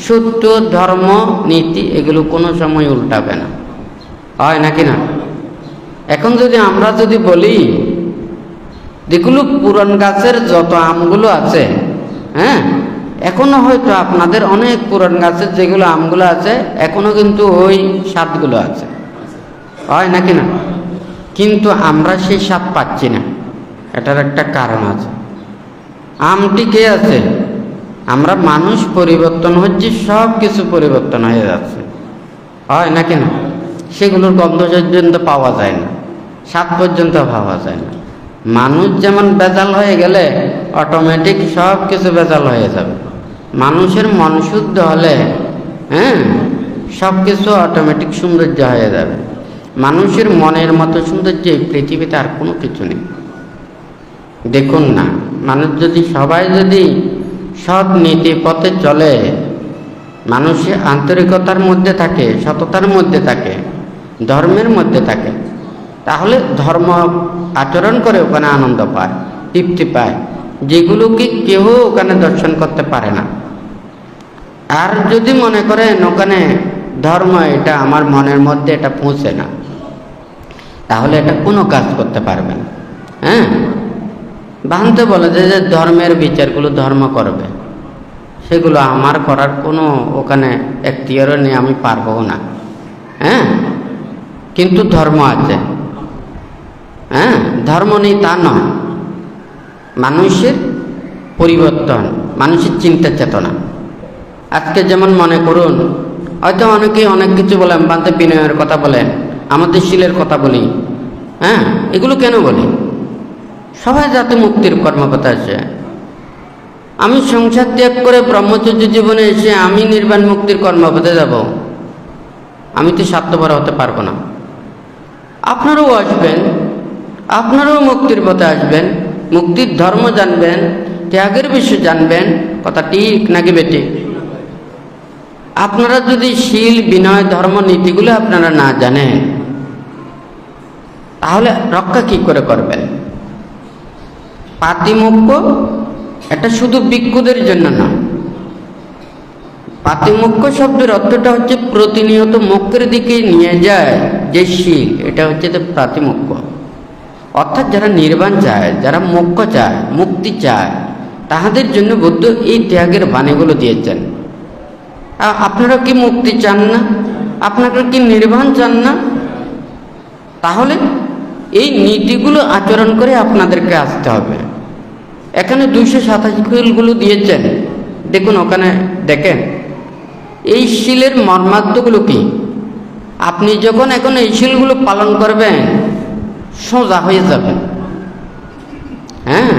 সত্য, ধর্ম, নীতি এগুলো কোনো সময় উল্টাবে না, হয় নাকি না? এখন যদি আমরা যদি বলি, যেগুলো পুরান গাছের যত আমগুলো আছে, হ্যাঁ, এখনো হয়তো আপনাদের অনেক পুরান গাছের যেগুলো আমগুলো আছে, এখনো কিন্তু ওই স্বাদগুলো আছে, হয় নাকি না? কিন্তু আমরা সেই স্বাদ পাচ্ছি না। এটার একটা কারণ আছে। আমটি কে আছে? আমরা মানুষ পরিবর্তন হচ্ছে, সব কিছু পরিবর্তন হয়ে যাচ্ছে, হয় নাকি না? সেগুলোর গন্ধ পর্যন্ত পাওয়া যায় না, স্বাদ পর্যন্ত পাওয়া যায় না। মানুষ যেমন ভেজাল হয়ে গেলে অটোমেটিক সব কিছু ভেজাল হয়ে যাবে। মানুষের মন শুদ্ধ হলে, হ্যাঁ, সব কিছু অটোমেটিক সৌন্দর্য হয়ে যাবে। মানুষের মনের মতো সৌন্দর্য এই পৃথিবীতে আর কোনো কিছু নেই। দেখুন না, মানুষ যদি সবাই যদি সৎ নীতি পথে চলে, মানুষের আন্তরিকতার মধ্যে থাকে, সততার মধ্যে থাকে, ধর্মের মধ্যে থাকে, তাহলে ধর্ম আচরণ করে ওখানে আনন্দ পায়, তৃপ্তি পায়, যেগুলোকে কেউ ওখানে দর্শন করতে পারে না। আর যদি মনে করেন ওখানে ধর্ম এটা আমার মনের মধ্যে এটা পৌঁছে না, তাহলে এটা কোনো কাজ করতে পারবে না। হ্যাঁ, বান্ধে বলে যে ধর্মের বিচারগুলো ধর্ম করবে, সেগুলো আমার করার কোনো ওখানে এখতিয়ারও নেই, আমি পারবো না। হ্যাঁ, কিন্তু ধর্ম আছে। হ্যাঁ, ধর্ম নেই তা নয়, মানুষের পরিবর্তন, মানুষের চিন্তা চেতনা। আজকে যেমন মনে করুন, হয়তো অনেকে অনেক কিছু বলেন, বান্ধে বিনয়ের কথা বলেন, আমাদের শীলের কথা বলি। হ্যাঁ, এগুলো কেন বলি? সবাই যাতে মুক্তির কর্মকথা আসে। আমি সংসার ত্যাগ করে ব্রহ্মচর্য জীবনে এসে আমি নির্বাণ মুক্তির কর্মপথে যাব, আমি তো স্বার্থপর হতে পারবো না। আপনারাও আসবেন, আপনারাও মুক্তির পথে আসবেন, মুক্তির ধর্ম জানবেন, ত্যাগের বিষয় জানবেন। কথা ঠিক নাকি বেঠিক? আপনারা যদি শীল, বিনয়, ধর্ম, নীতিগুলো আপনারা না জানেন, তাহলে রক্ষা কি করে করবেন? পাতিমুখ্য এটা শুধু ভিক্ষুদের জন্য না। পাতিমুখ্য শব্দের অর্থটা হচ্ছে প্রতিনিয়ত মুখ্যের দিকে নিয়ে যায় যে শীল, এটা হচ্ছে পাতিমুখ্য। অর্থাৎ যারা নির্বাণ চায়, যারা মোক্ষ চায়, মুক্তি চায়, তাহাদের জন্য বুদ্ধ এই ত্যাগের বাণীগুলো দিয়েছেন। আপনারা কি মুক্তি চান না? আপনারা কি নির্বাণ চান না? তাহলে এই নীতিগুলো আচরণ করে আপনাদেরকে আসতে হবে। এখানে 287 দিয়েছেন, দেখুন ওখানে দেখেন এই শীলের মর্মার্থগুলো কি। আপনি যখন এখন এই শীলগুলো পালন করবেন, সোজা হয়ে যাবেন। হ্যাঁ,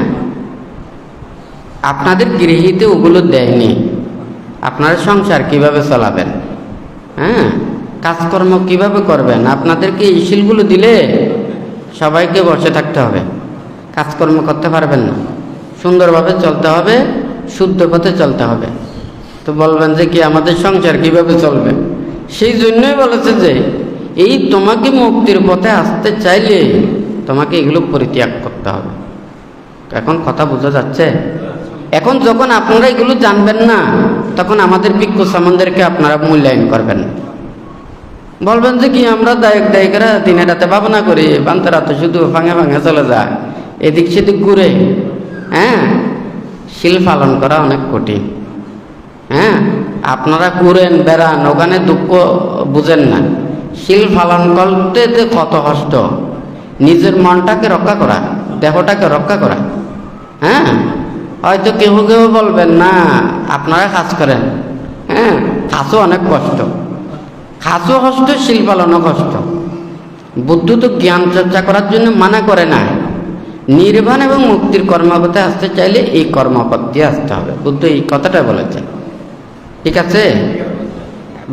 আপনাদের গৃহীতে ওগুলো দেয়নি, আপনারা সংসার কিভাবে চালাবেন, হ্যাঁ, কাজকর্ম কিভাবে করবেন, আপনাদেরকে এই শীলগুলো দিলে সবাইকে বসে থাকতে হবে, কাজকর্ম করতে পারবেন না। সুন্দরভাবে চলতে হবে, শুদ্ধ পথে চলতে হবে। তো বলবেন যে কি আমাদের সংসার কিভাবে চলবে? সেই জন্যই বলেছে যে এই তোমাকে মুক্তির পথে আসতে চাইলে তোমাকে এগুলো পরিত্যাগ করতে হবে। এখন কথা বোঝা যাচ্ছে? এখন যখন আপনারা এগুলো জানবেন না, তখন আমাদের ভিক্ষু সামনদেরকে আপনারা মূল্যায়ন করবেন না। বলবেন যে কি আমরা দায়িকরা দিনে রাতে ভাবনা করি, বান্তারা তো শুধু ভাঙে ভাঙে চলে যায়, এদিক সেদিক ঘুরে। হ্যাঁ, শীল পালন করা অনেক কঠিন। হ্যাঁ, আপনারা ঘুরেন বেড়ান, ওখানে দুঃখ বুঝেন না। শীল পালন করতে যে কত কষ্ট, নিজের মনটাকে রক্ষা করা, দেহটাকে রক্ষা করা। হ্যাঁ, হয়তো কেউ কেউ বলবেন না আপনারা কাজ করেন। হ্যাঁ, কাজও অনেক কষ্ট, কাজও কষ্ট, শীল পালনও কষ্ট। বুদ্ধ তো জ্ঞান চর্চা করার জন্য মানা করে না। নির্বাণ এবং মুক্তির কর্মপথে আসতে চাইলে এই কর্মপথ দিয়ে আসতে হবে, বুদ্ধ এই কথাটা বলেছেন। ঠিক আছে,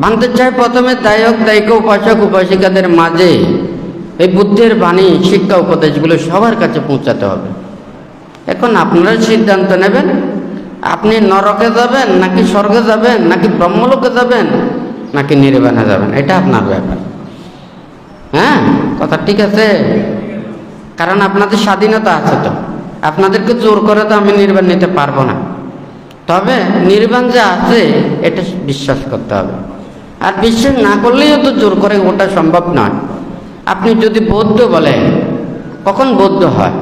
ভাঙতে চাই প্রথমে দায়ক দায়িকা, উপাসক উপাসিকাদের মাঝে এই বুদ্ধের বাণী, শিক্ষা, উপদেশগুলো সবার কাছে পৌঁছাতে হবে। এখন আপনারা সিদ্ধান্ত নেবেন, আপনি নরকে যাবেন নাকি স্বর্গে যাবেন, নাকি ব্রহ্মলোকে যাবেন, নাকি নির্বাণে যাবেন, এটা আপনার ব্যাপার। হ্যাঁ, কথা ঠিক আছে? কারণ আপনাদের স্বাধীনতা আছে, তো আপনাদেরকে জোর করে তো আমি নির্বাণ নিতে পারবো না। তবে নির্বাণ যে আছে এটা বিশ্বাস করতে হবে, আর বিশ্বাস না করলেও তো জোর করে ওটা সম্ভব নয়। আপনি যদি বৌদ্ধ বলেন, কখন বৌদ্ধ হয়?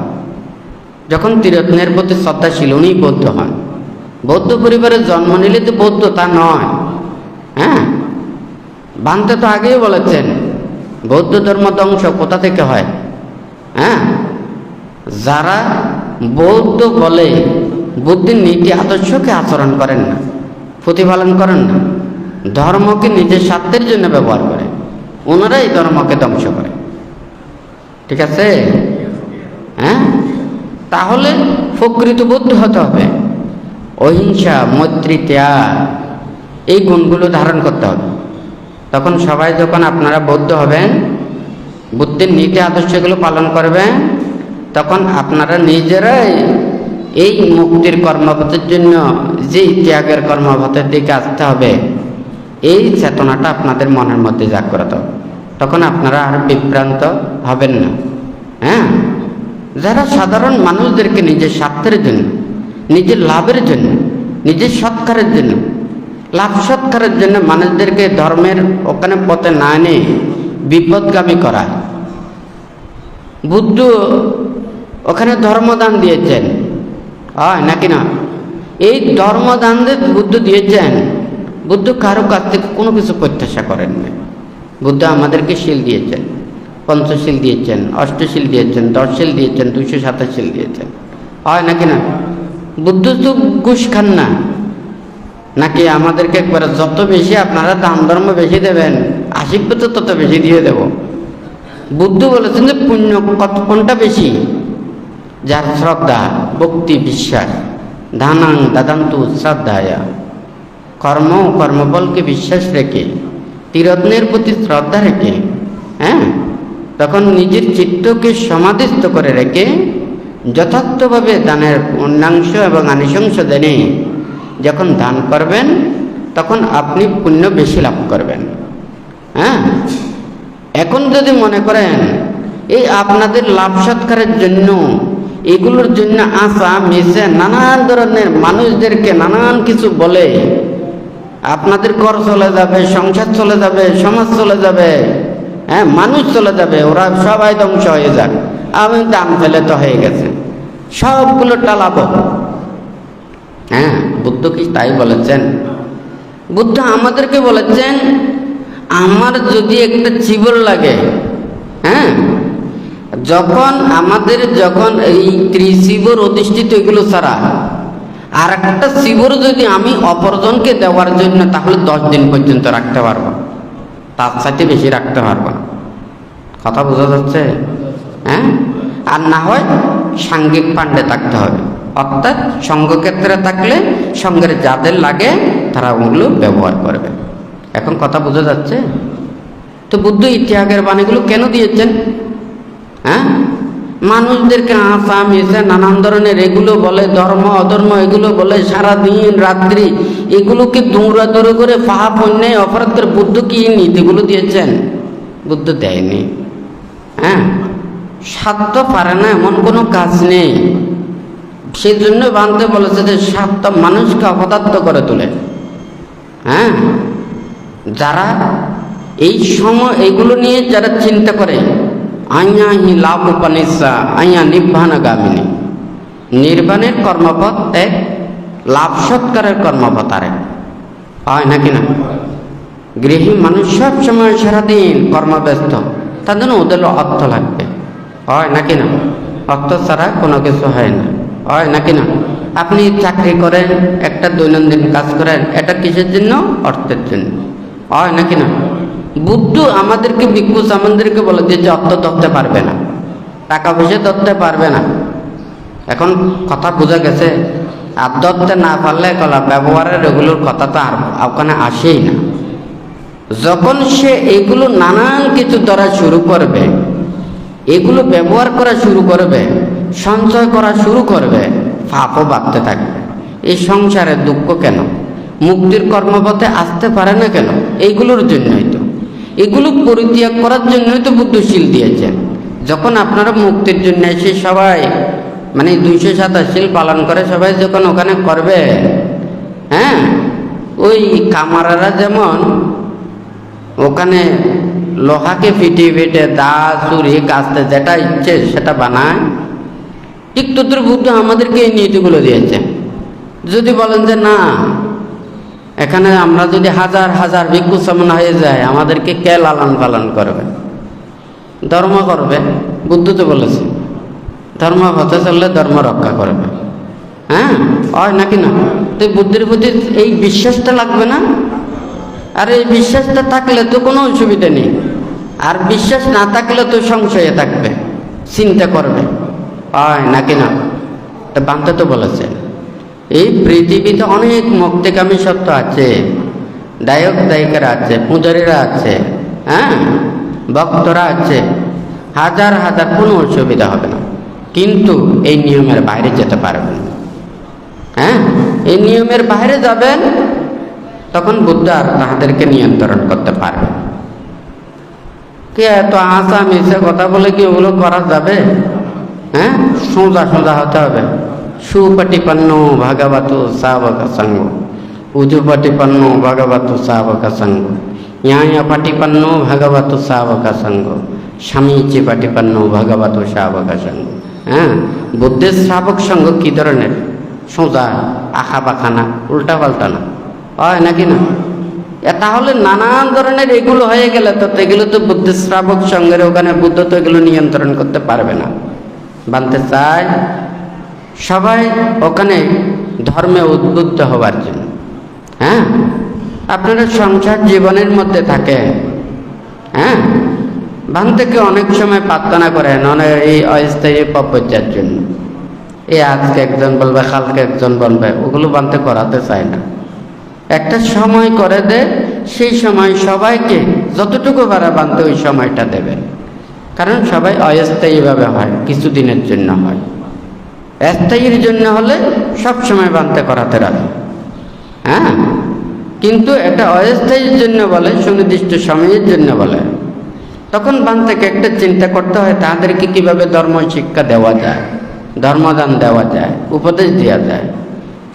যখন ত্রিরত্নের প্রতি শ্রদ্ধাশীল উনি বৌদ্ধ হন। বৌদ্ধ পরিবারে জন্ম নিলে তো বৌদ্ধ তা নয়। হ্যাঁ, বান্তে তো আগেই বলেছেন বৌদ্ধ ধর্ম ধ্বংস কোথা থেকে হয়? হ্যাঁ, যারা বৌদ্ধ বলে বুদ্ধির নীতি আদর্শকে আচরণ করেন না, প্রতিপালন করেন না, ধর্মকে নিজের স্বার্থের জন্য ব্যবহার করে, ওনারাই ধর্মকে ধ্বংস করে। ঠিক আছে? হ্যাঁ, তাহলে প্রকৃত বৌদ্ধ হতে হবে। অহিংসা, মৈত্রী, ত্যাগ, এই গুণগুলো ধারণ করতে হবে। তখন সবাই যখন আপনারা বৌদ্ধ হবেন, বুদ্ধের নীতি আদর্শগুলো পালন করবেন, তখন আপনারা নিজেরাই এই মুক্তির কর্মপথের জন্য যে ত্যাগের কর্মপথের দিকে আসতে হবে, এই চেতনাটা আপনাদের মনের মধ্যে জাগ্রত হবে। তখন আপনারা আর বিভ্রান্ত হবেন না। হ্যাঁ, যারা সাধারণ মানুষদেরকে নিজের স্বার্থের জন্য, নিজের লাভের জন্য, নিজের সৎকারের জন্য, লাভ সৎকারের জন্য মানুষদেরকে ধর্মের ওখানে পথে না নিয়ে বিপদগামী করায়। বুদ্ধ ওখানে ধর্মদান দিয়েছেন, হয় নাকি না? এই ধর্মদান যে বুদ্ধ দিয়েছেন, বুদ্ধ কারো কাছ থেকে কোনো কিছু প্রত্যাশা করেন না। বুদ্ধ আমাদেরকে শীল দিয়েছেন, পঞ্চশীল দিয়েছেন, অষ্টশীল দিয়েছেন, 10 শীল দিয়েছেন, 227 শীল দিয়েছেন, হয় নাকি না? বুদ্ধ তো ঘুষ খান না, নাকি আমাদেরকে একবারে যত বেশি আপনারা দান ধর্ম বেশি দেবেন, আশীর্বাদ তো তত বেশি দিয়ে দেব। বুদ্ধ বলেছেন যে পুণ্য কোনটা বেশি? যার শ্রদ্ধা, ভক্তি, বিশ্বাস। দানাং দাদান্তু শ্রদ্ধায়া, কর্ম কর্মফলকে বিশ্বাস রেখে, তীরত্নের প্রতি শ্রদ্ধা রেখে, হ্যাঁ, তখন নিজের চিত্তকে সমাধিস্থ করে রেখে যথার্থভাবে দানের পূর্ণাংশ এবং আনিশংস দেনে যখন দান করবেন, তখন আপনি পুণ্য বেশি লাভ করবেন। হ্যাঁ, এখন যদি মনে করেন এই আপনাদের লাভ সৎকারের জন্য, এগুলোর জন্য আশা মিশে নানান ধরনের মানুষদেরকে নানান কিছু বলে, আপনাদের ঘর চলে যাবে, সংসার চলে যাবে, সমাজ চলে যাবে, হ্যাঁ, মানুষ চলে যাবে, ওরা সবাই ধ্বংস হয়ে যাক, আমি দাম ফেলে তো হয়ে গেছে, সবগুলো টালাবো। হ্যাঁ, বুদ্ধ কি তাই বলেছেন? বুদ্ধ আমাদেরকে বলেছেন, আমার যদি একটা চিবর লাগে, হ্যাঁ, যখন এই ত্রিশিবর অধিষ্ঠিত এগুলো ছাড়া আর একটা শিবর যদি আমি অপরজনকে দেওয়ার জন্য, তাহলে 10 দিন পর্যন্ত রাখতে পারবো, তার সাথে বেশি রাখতে পারবো না। কথা বোঝা যাচ্ছে? হ্যাঁ, আর না হয় সাঙ্গিক পাণ্ডে থাকতে হবে, অর্থাৎ সঙ্গক্ষেত্রে থাকলে সঙ্গের যাদের লাগে তারা ওগুলো ব্যবহার করবে। এখন কথা বোঝা যাচ্ছে? তো বুদ্ধ ইতিহাসের বাণীগুলো কেন দিয়েছেন? হ্যাঁ, মানুষদেরকে আশা মিশে নানান ধরনের এগুলো বলে, ধর্ম অধর্ম এগুলো বলে, সারাদিন রাত্রি এগুলোকে দৌড়াদৌড়ি করে পাপ অন্যায় অপরাধ করে বুদ্ধ কি নীতিগুলো দিয়েছেন? বুদ্ধ দেয়নি। হ্যাঁ, স্বার্থ পারে না এমন কোনো কাজ নেই। সেই জন্য বানতে বলেছে যে স্বার্থ মানুষকে অপদার্থ করে তোলে। হ্যাঁ, যারা এই সময় এগুলো নিয়ে যারা চিন্তা করে, আইয়া হি লাভ উপনিষা আইয়া নির্বাণ গামিনী, নির্বাণের কর্মপথ এক, লাভ সৎকারের কর্মপথ আরেক, হয় নাকি না? গৃহী মানুষ সব সময় সারাদিন কর্মব্যস্ত, তার জন্য ওদের অর্থ লাগবে, হয় নাকি না? অর্থ ছাড়া কোনো কিছু হয় না, হয় নাকি না? আপনি চাকরি করেন, একটা দৈনন্দিন কাজ করেন, এটা কিসের জন্য? অর্থের জন্য, হয় নাকি না? বুদ্ধ আমাদেরকে, ভিক্ষু আমাদেরকে বলে দিয়েছে অর্থ ধরতে পারবে না, টাকা পয়সা ধরতে পারবে না। এখন কথা বোঝা গেছে? আর ধরতে না পারলে ব্যবহারের এগুলোর কথা তো আর ওখানে আসেই না। যখন সে এগুলো নানান কিছু ধরা শুরু করবে, এগুলো ব্যবহার করা শুরু করবে, সঞ্চয় করা শুরু করবে, পাপও বাড়তে থাকবে। এই সংসারে দুঃখ কেন? মুক্তির কর্মপথে আসতে পারে না কেন? এইগুলোর জন্যই তো, এগুলো পরিত্যাগ করার জন্যই তো বুদ্ধ শীল দিয়েছেন। যখন আপনারা মুক্তির জন্য এসে সবাই 227 শীল পালন করে সবাই যখন ওখানে করবে, হ্যাঁ, ওই কামারারা যেমন ওখানে লোহাকে ফিটিয়ে ফিটে দা ছুরি কাস্তে যেটা ইচ্ছে সেটা বানায়, ঠিক তদ্রুপ বুদ্ধ আমাদেরকে এই নীতিগুলো দিয়েছে। যদি বলেন যে না, এখানে আমরা যদি হাজার হাজার ভিক্ষু সামন হয়ে যায়, আমাদেরকে কে লালন পালন করবে? ধর্ম করবে। বুদ্ধ তো বলেছে ধর্ম পথে চললে ধর্ম রক্ষা করবে। হ্যাঁ, হয় নাকি না? তো বুদ্ধির প্রতি এই বিশ্বাসটা লাগবে না? আর এই বিশ্বাসটা থাকলে তো কোনো অসুবিধা নেই, আর বিশ্বাস না থাকলে তো সংশয়ে থাকবে, চিন্তা করবে, হয় নাকি না? তা বান্তে তো বলেছে এই পৃথিবীতে অনেক মুক্তিকামী সত্য আছে, দায়ক দায়িকারা আছে, পূজারীরা আছে, হ্যাঁ, ভক্তরা আছে, হাজার হাজার কোনো অসুবিধা হবে না, কিন্তু এই নিয়মের বাইরে যেতে পারবেন না। হ্যাঁ, এই নিয়মের বাইরে যাবেন, তখন বুদ্ধ আর তাহাদেরকে নিয়ন্ত্রণ করতে পারবে। কি এত হাসা মিশে কথা বলে কি ওগুলো করা যাবে? হ্যাঁ, সোজা সোজা হতে হবে। সুপটিপন্ন ভাগবত শাবক সঙ্গ, উজুপটিপন্ন ভগবত শাবক সঙ্গ, ন্যায়পটিপন্ন ভগবত শাবক সঙ্গ, স্বামীচি পটিপন্ন ভগবত শাবক সঙ্গ। হ্যাঁ, বুদ্ধের শ্রাবক সঙ্গ কি ধরনের? সোজা, আঁকা বাঁকা না, উল্টা পাল্টা না, হয় নাকি না? তাহলে নানান ধরনের এগুলো হয়ে গেলে তো এগুলো তো বুদ্ধের শ্রাবক সঙ্গের ওখানে বুদ্ধ তো এগুলো নিয়ন্ত্রণ করতে পারবে না। বানতে চায় সবাই ওখানে ধর্মে উদ্বুদ্ধ হবার জন্য। হ্যাঁ, আপনারা সংসার জীবনের মধ্যে থাকেন। হ্যাঁ, বানতেকে অনেক সময় প্রার্থনা করেন অনেক এই অস্থায়ী প্রপর্যার জন্য। এই আজকে একজন বলবে, কালকে একজন বলবে, ওগুলো বানতে করাতে চায় না। একটা সময় করে দে, সেই সময় সবাইকে যতটুকু পারা বানতে ওই সময়টা দেবেন। কারণ সবাই অস্থায়ীভাবে হয়, কিছুদিনের জন্য হয়। স্থায়ীর জন্য হলে সব সময় বানতে করাতে রাখে। হ্যাঁ, কিন্তু এটা অস্থায়ীর জন্য বলে, সুনির্দিষ্ট সময়ের জন্য বলে, তখন বানতেকে একটা চিন্তা করতে হয় তাদেরকে কিভাবে ধর্ম শিক্ষা দেওয়া যায়, ধর্মদান দেওয়া যায়, উপদেশ দেওয়া যায়।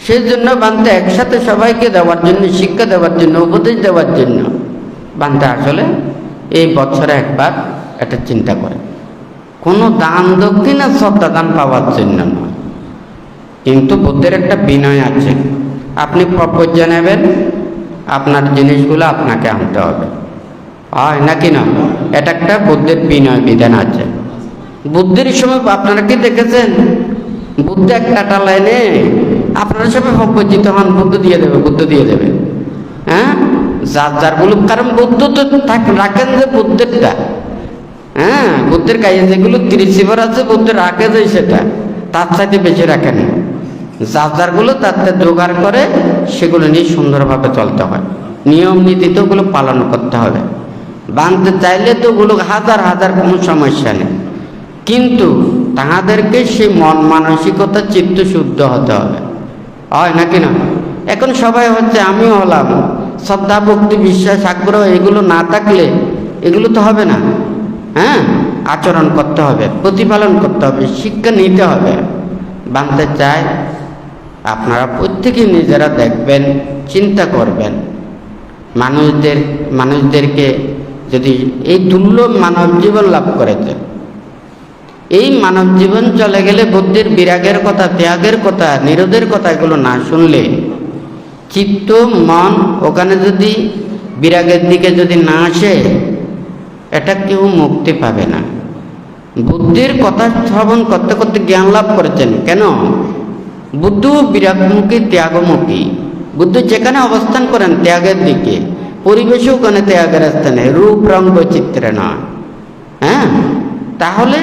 সেই জন্য বানতে একসাথে সবাইকে দেওয়ার জন্য, শিক্ষা দেওয়ার জন্য, উপদেশ দেওয়ার জন্য বানতে আসলে এই বছরে একবার এটা চিন্তা করে। কোনো দান দক্ষিণা শ্রদ্ধা দান পাওয়ার জন্য নয়, কিন্তু বুদ্ধের একটা বিনয় আছে। আপনি প্রপোজ নেবেন, আপনার জিনিসগুলো আপনাকে আনতে হবে, হয় নাকি না? এটা একটা বুদ্ধের বিনয় বিধান আছে। বুদ্ধের সময় আপনারা কি দেখেছেন? বুদ্ধ একটা লাইনে আপনারা সবাই প্রপোজিত হন, বুদ্ধ দিয়ে দেবে, বুদ্ধ দিয়ে দেবে। হ্যাঁ, যার যারগুলো, কারণ বুদ্ধ তো রাখেন যে বুদ্ধেরটা। হ্যাঁ, বুদ্ধের কাছে যেগুলো 30 আছে বুদ্ধ রাখে যে সেটা, তার চাইতে বেশি রাখেন। যার যারগুলো তাতে জোগাড় করে সেগুলো নিয়ে সুন্দরভাবে চলতে হয়। নিয়ম নীতি তো ওগুলো পালন করতে হবে। বানতে চাইলে তো ওগুলো হাজার হাজার কোনো সমস্যা নেই, কিন্তু তাহাদেরকে সেই মন মানসিকতা চিত্ত শুদ্ধ হতে হবে, হয় নাকি না? এখন সবাই হচ্ছে, আমিও হলাম, শ্রদ্ধা ভক্তি বিশ্বাস আগ্রহ এগুলো না থাকলে এগুলো তো হবে না। হ্যাঁ, আচরণ করতে হবে, প্রতিপালন করতে হবে, শিক্ষা নিতে হবে। বানতে চায় আপনারা প্রত্যেকেই নিজেরা দেখবেন, চিন্তা করবেন, মানুষদেরকে যদি এই দুর্লভ মানব জীবন লাভ করেছে, এই মানব জীবন চলে গেলে বুদ্ধির বিরাগের কথা, ত্যাগের কথা, নিরোধের কথা এগুলো না শুনলে, চিত্ত মন ওখানে যদি বিরাগের দিকে যদি না আসে, এটা কেউ মুক্তি পাবে না। বুদ্ধির কথা শ্রবণ করতে করতে জ্ঞান লাভ করেছেন কেন? বুদ্ধ বিরাগমুখী, ত্যাগমুখী। বুদ্ধ যেখানে অবস্থান করেন ত্যাগের দিকে, পরিবেশও ওখানে ত্যাগের স্থানে, রূপ রং বৈচিত্র্যে নয়। হ্যাঁ, তাহলে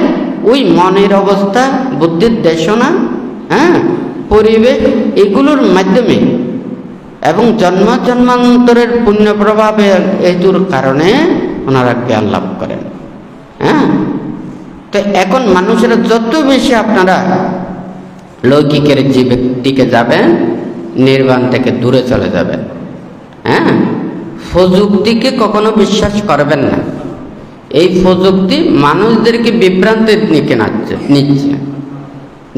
ওই মনের অবস্থা, বুদ্ধির দেশনা, হ্যাঁ, পরিবেশ এগুলোর মাধ্যমে এবং জন্ম জন্মান্তরের পুণ্য প্রভাবে এইগুলোর কারণে ওনারা জ্ঞান লাভ করেন। হ্যাঁ, তো এখন মানুষেরা যত বেশি আপনারা লৌকিকের দিকে যাবেন, নির্বাণ থেকে দূরে চলে যাবেন। হ্যাঁ, প্রযুক্তিকে কখনো বিশ্বাস করবেন না। এই প্রযুক্তি মানুষদেরকে বিভ্রান্তির দিকে নিচ্ছে।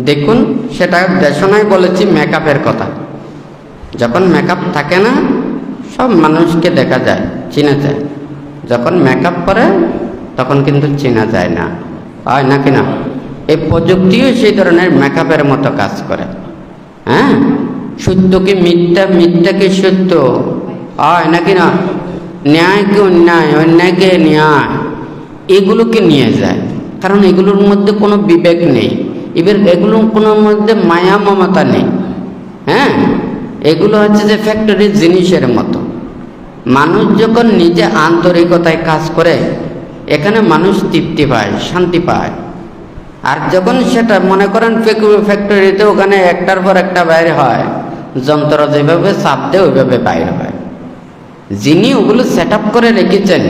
দেখুন, সেটা দেশনায় বলেছি মেকআপের কথা। যখন মেকআপ থাকে না, সব মানুষকে দেখা যায়, চেনা যায়। যখন মেকআপ করে তখন কিন্তু চেনা যায় না, হয় নাকি না? এই প্রযুক্তিও সেই ধরনের মেকআপের মতো কাজ করে। হ্যাঁ, সত্যকে মিথ্যা, মিথ্যাকে সত্য, হয় নাকি না? ন্যায়কে অন্যায়, অন্যায়কে ন্যায়, এগুলোকে নিয়ে যায়। কারণ এগুলোর মধ্যে কোনো বিবেক নেই, এবার এগুলোর কোনো মধ্যে মায়া মমতা নেই। হ্যাঁ, এগুলো হচ্ছে যে ফ্যাক্টরির জিনিসের মতো। মানুষ যখন নিজে আন্তরিকতায় কাজ করে, এখানে মানুষ তৃপ্তি পায়, শান্তি পায়। আর যখন সেটা মনে করেন ফ্যাক্টরিতে, ওখানে একটার পর একটা বাইরে হয়, যন্ত্র যেভাবে চাপ দেয় ওইভাবে বাইরে হয়। যিনি ওগুলো সেট আপ করে রেখেছেন,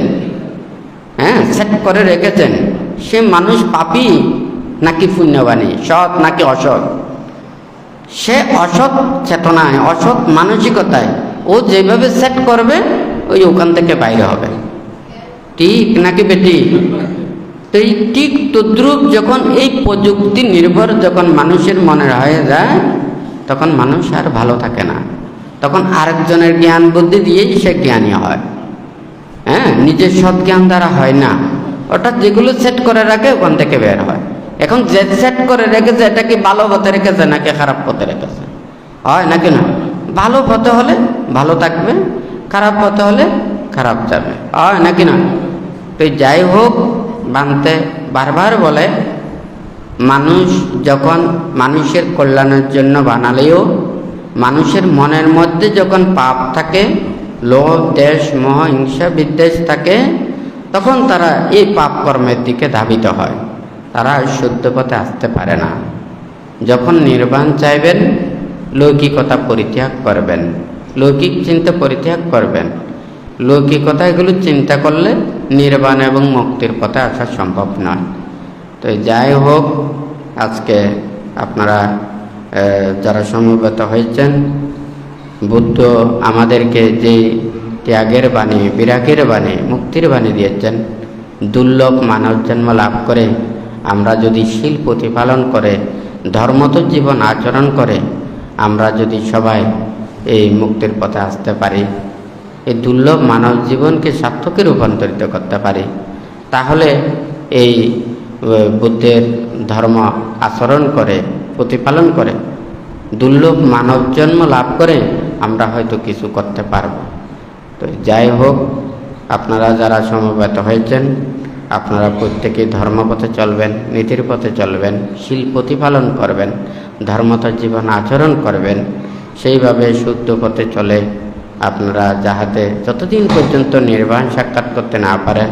হ্যাঁ, সেট করে রেখেছেন, সে মানুষ পাপী নাকি পুণ্যবাণী, সৎ নাকি অসৎ। সে অসৎ চেতনায়, অসৎ মানসিকতায় ও যেভাবে সেট করবে ওই ওখান থেকে বাইরে হবে। ঠিক নাকি বেটি? তো এই ঠিক তদ্রুপ যখন এই প্রযুক্তি নির্ভর যখন মানুষের মনে হয়ে যায়, তখন মানুষ আর ভালো থাকে না। তখন আরেকজনের জ্ঞান বুদ্ধি দিয়েই সে জ্ঞানী হয়। হ্যাঁ, নিজের সৎ জ্ঞান দ্বারা হয় না। অর্থাৎ যেগুলো সেট করে রাখে ওখান থেকে বের হয়। এখন যে সেট করে রেখেছে এটা কি ভালো পথে রেখেছে নাকি খারাপ পথে রেখেছে? হয় নাকি না? ভালো পথে হলে ভালো থাকবে, খারাপ পথে হলে খারাপ যাবে। হয় নাকি না? তো যাই হোক, বানতে বারবার বলে মানুষ যখন মানুষের কল্যাণের জন্য বানালেও মানুষের মনের মধ্যে যখন পাপ থাকে, লোভ, দেশ, মোহ, হিংসা, বিদ্বেষ থাকে, তখন তারা এই পাপ কর্মের দিকে ধাবিত হয়। তারা শুদ্ধ পথে আসতে পারে না। যখন নির্বাণ চাইবেন, লৌকিকতা পরিত্যাগ করবেন, লৌকিক চিন্তা পরিত্যাগ করবেন। লৌকিকতা এগুলো চিন্তা করলে নির্বাণ এবং মুক্তির পথে আসা সম্ভব নয়। তো যাই হোক, আজকে আপনারা যারা সমবেত হয়েছেন, বুদ্ধ আমাদেরকে যে ত্যাগের বাণী, বিরাগের বাণী, মুক্তির বাণী দিয়েছেন, দুর্লভ মানব জন্ম লাভ করে আমরা যদি শীল প্রতিপালন করে ধর্মত জীবন আচরণ করে আমরা যদি সবাই এই মুক্তির পথে আসতে পারি, এই দুর্লভ মানব জীবনকে সার্থকে রূপান্তরিত করতে পারি, তাহলে এই বুদ্ধের ধর্ম আচরণ করে প্রতিপালন করে দুর্লভ মানব জন্ম লাভ করে আমরা হয়তো কিছু করতে পারব। তো যাই হোক, আপনারা যারা সমবেত হয়েছেন আপনারা প্রত্যেকে ধর্মপথে চলবেন, নীতির পথে চলবেন, শীল প্রতিপালন করবেন, ধর্মত জীবন আচরণ করবেন। সেইভাবে শুদ্ধ পথে চলে আপনারা যাহাতে যতদিন পর্যন্ত নির্বাণ সাক্ষাৎ করতে না পারেন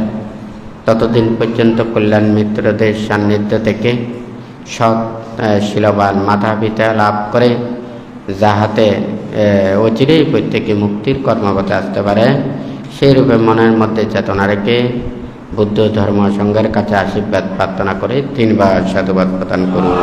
ততদিন পর্যন্ত কল্যাণ মিত্রদের সান্নিধ্য থেকে সৎ শীলবান মাতা পিতা লাভ করে যাহাতে অচিরেই প্রত্যেকে মুক্তির কর্মপথে আসতে পারে, সেই রূপে মনের মধ্যে চেতনা রেখে বুদ্ধ ধর্ম সংঘের কাছে আশীর্বাদ প্রার্থনা করে 3 বার সাধুবাদ প্রদান করুন।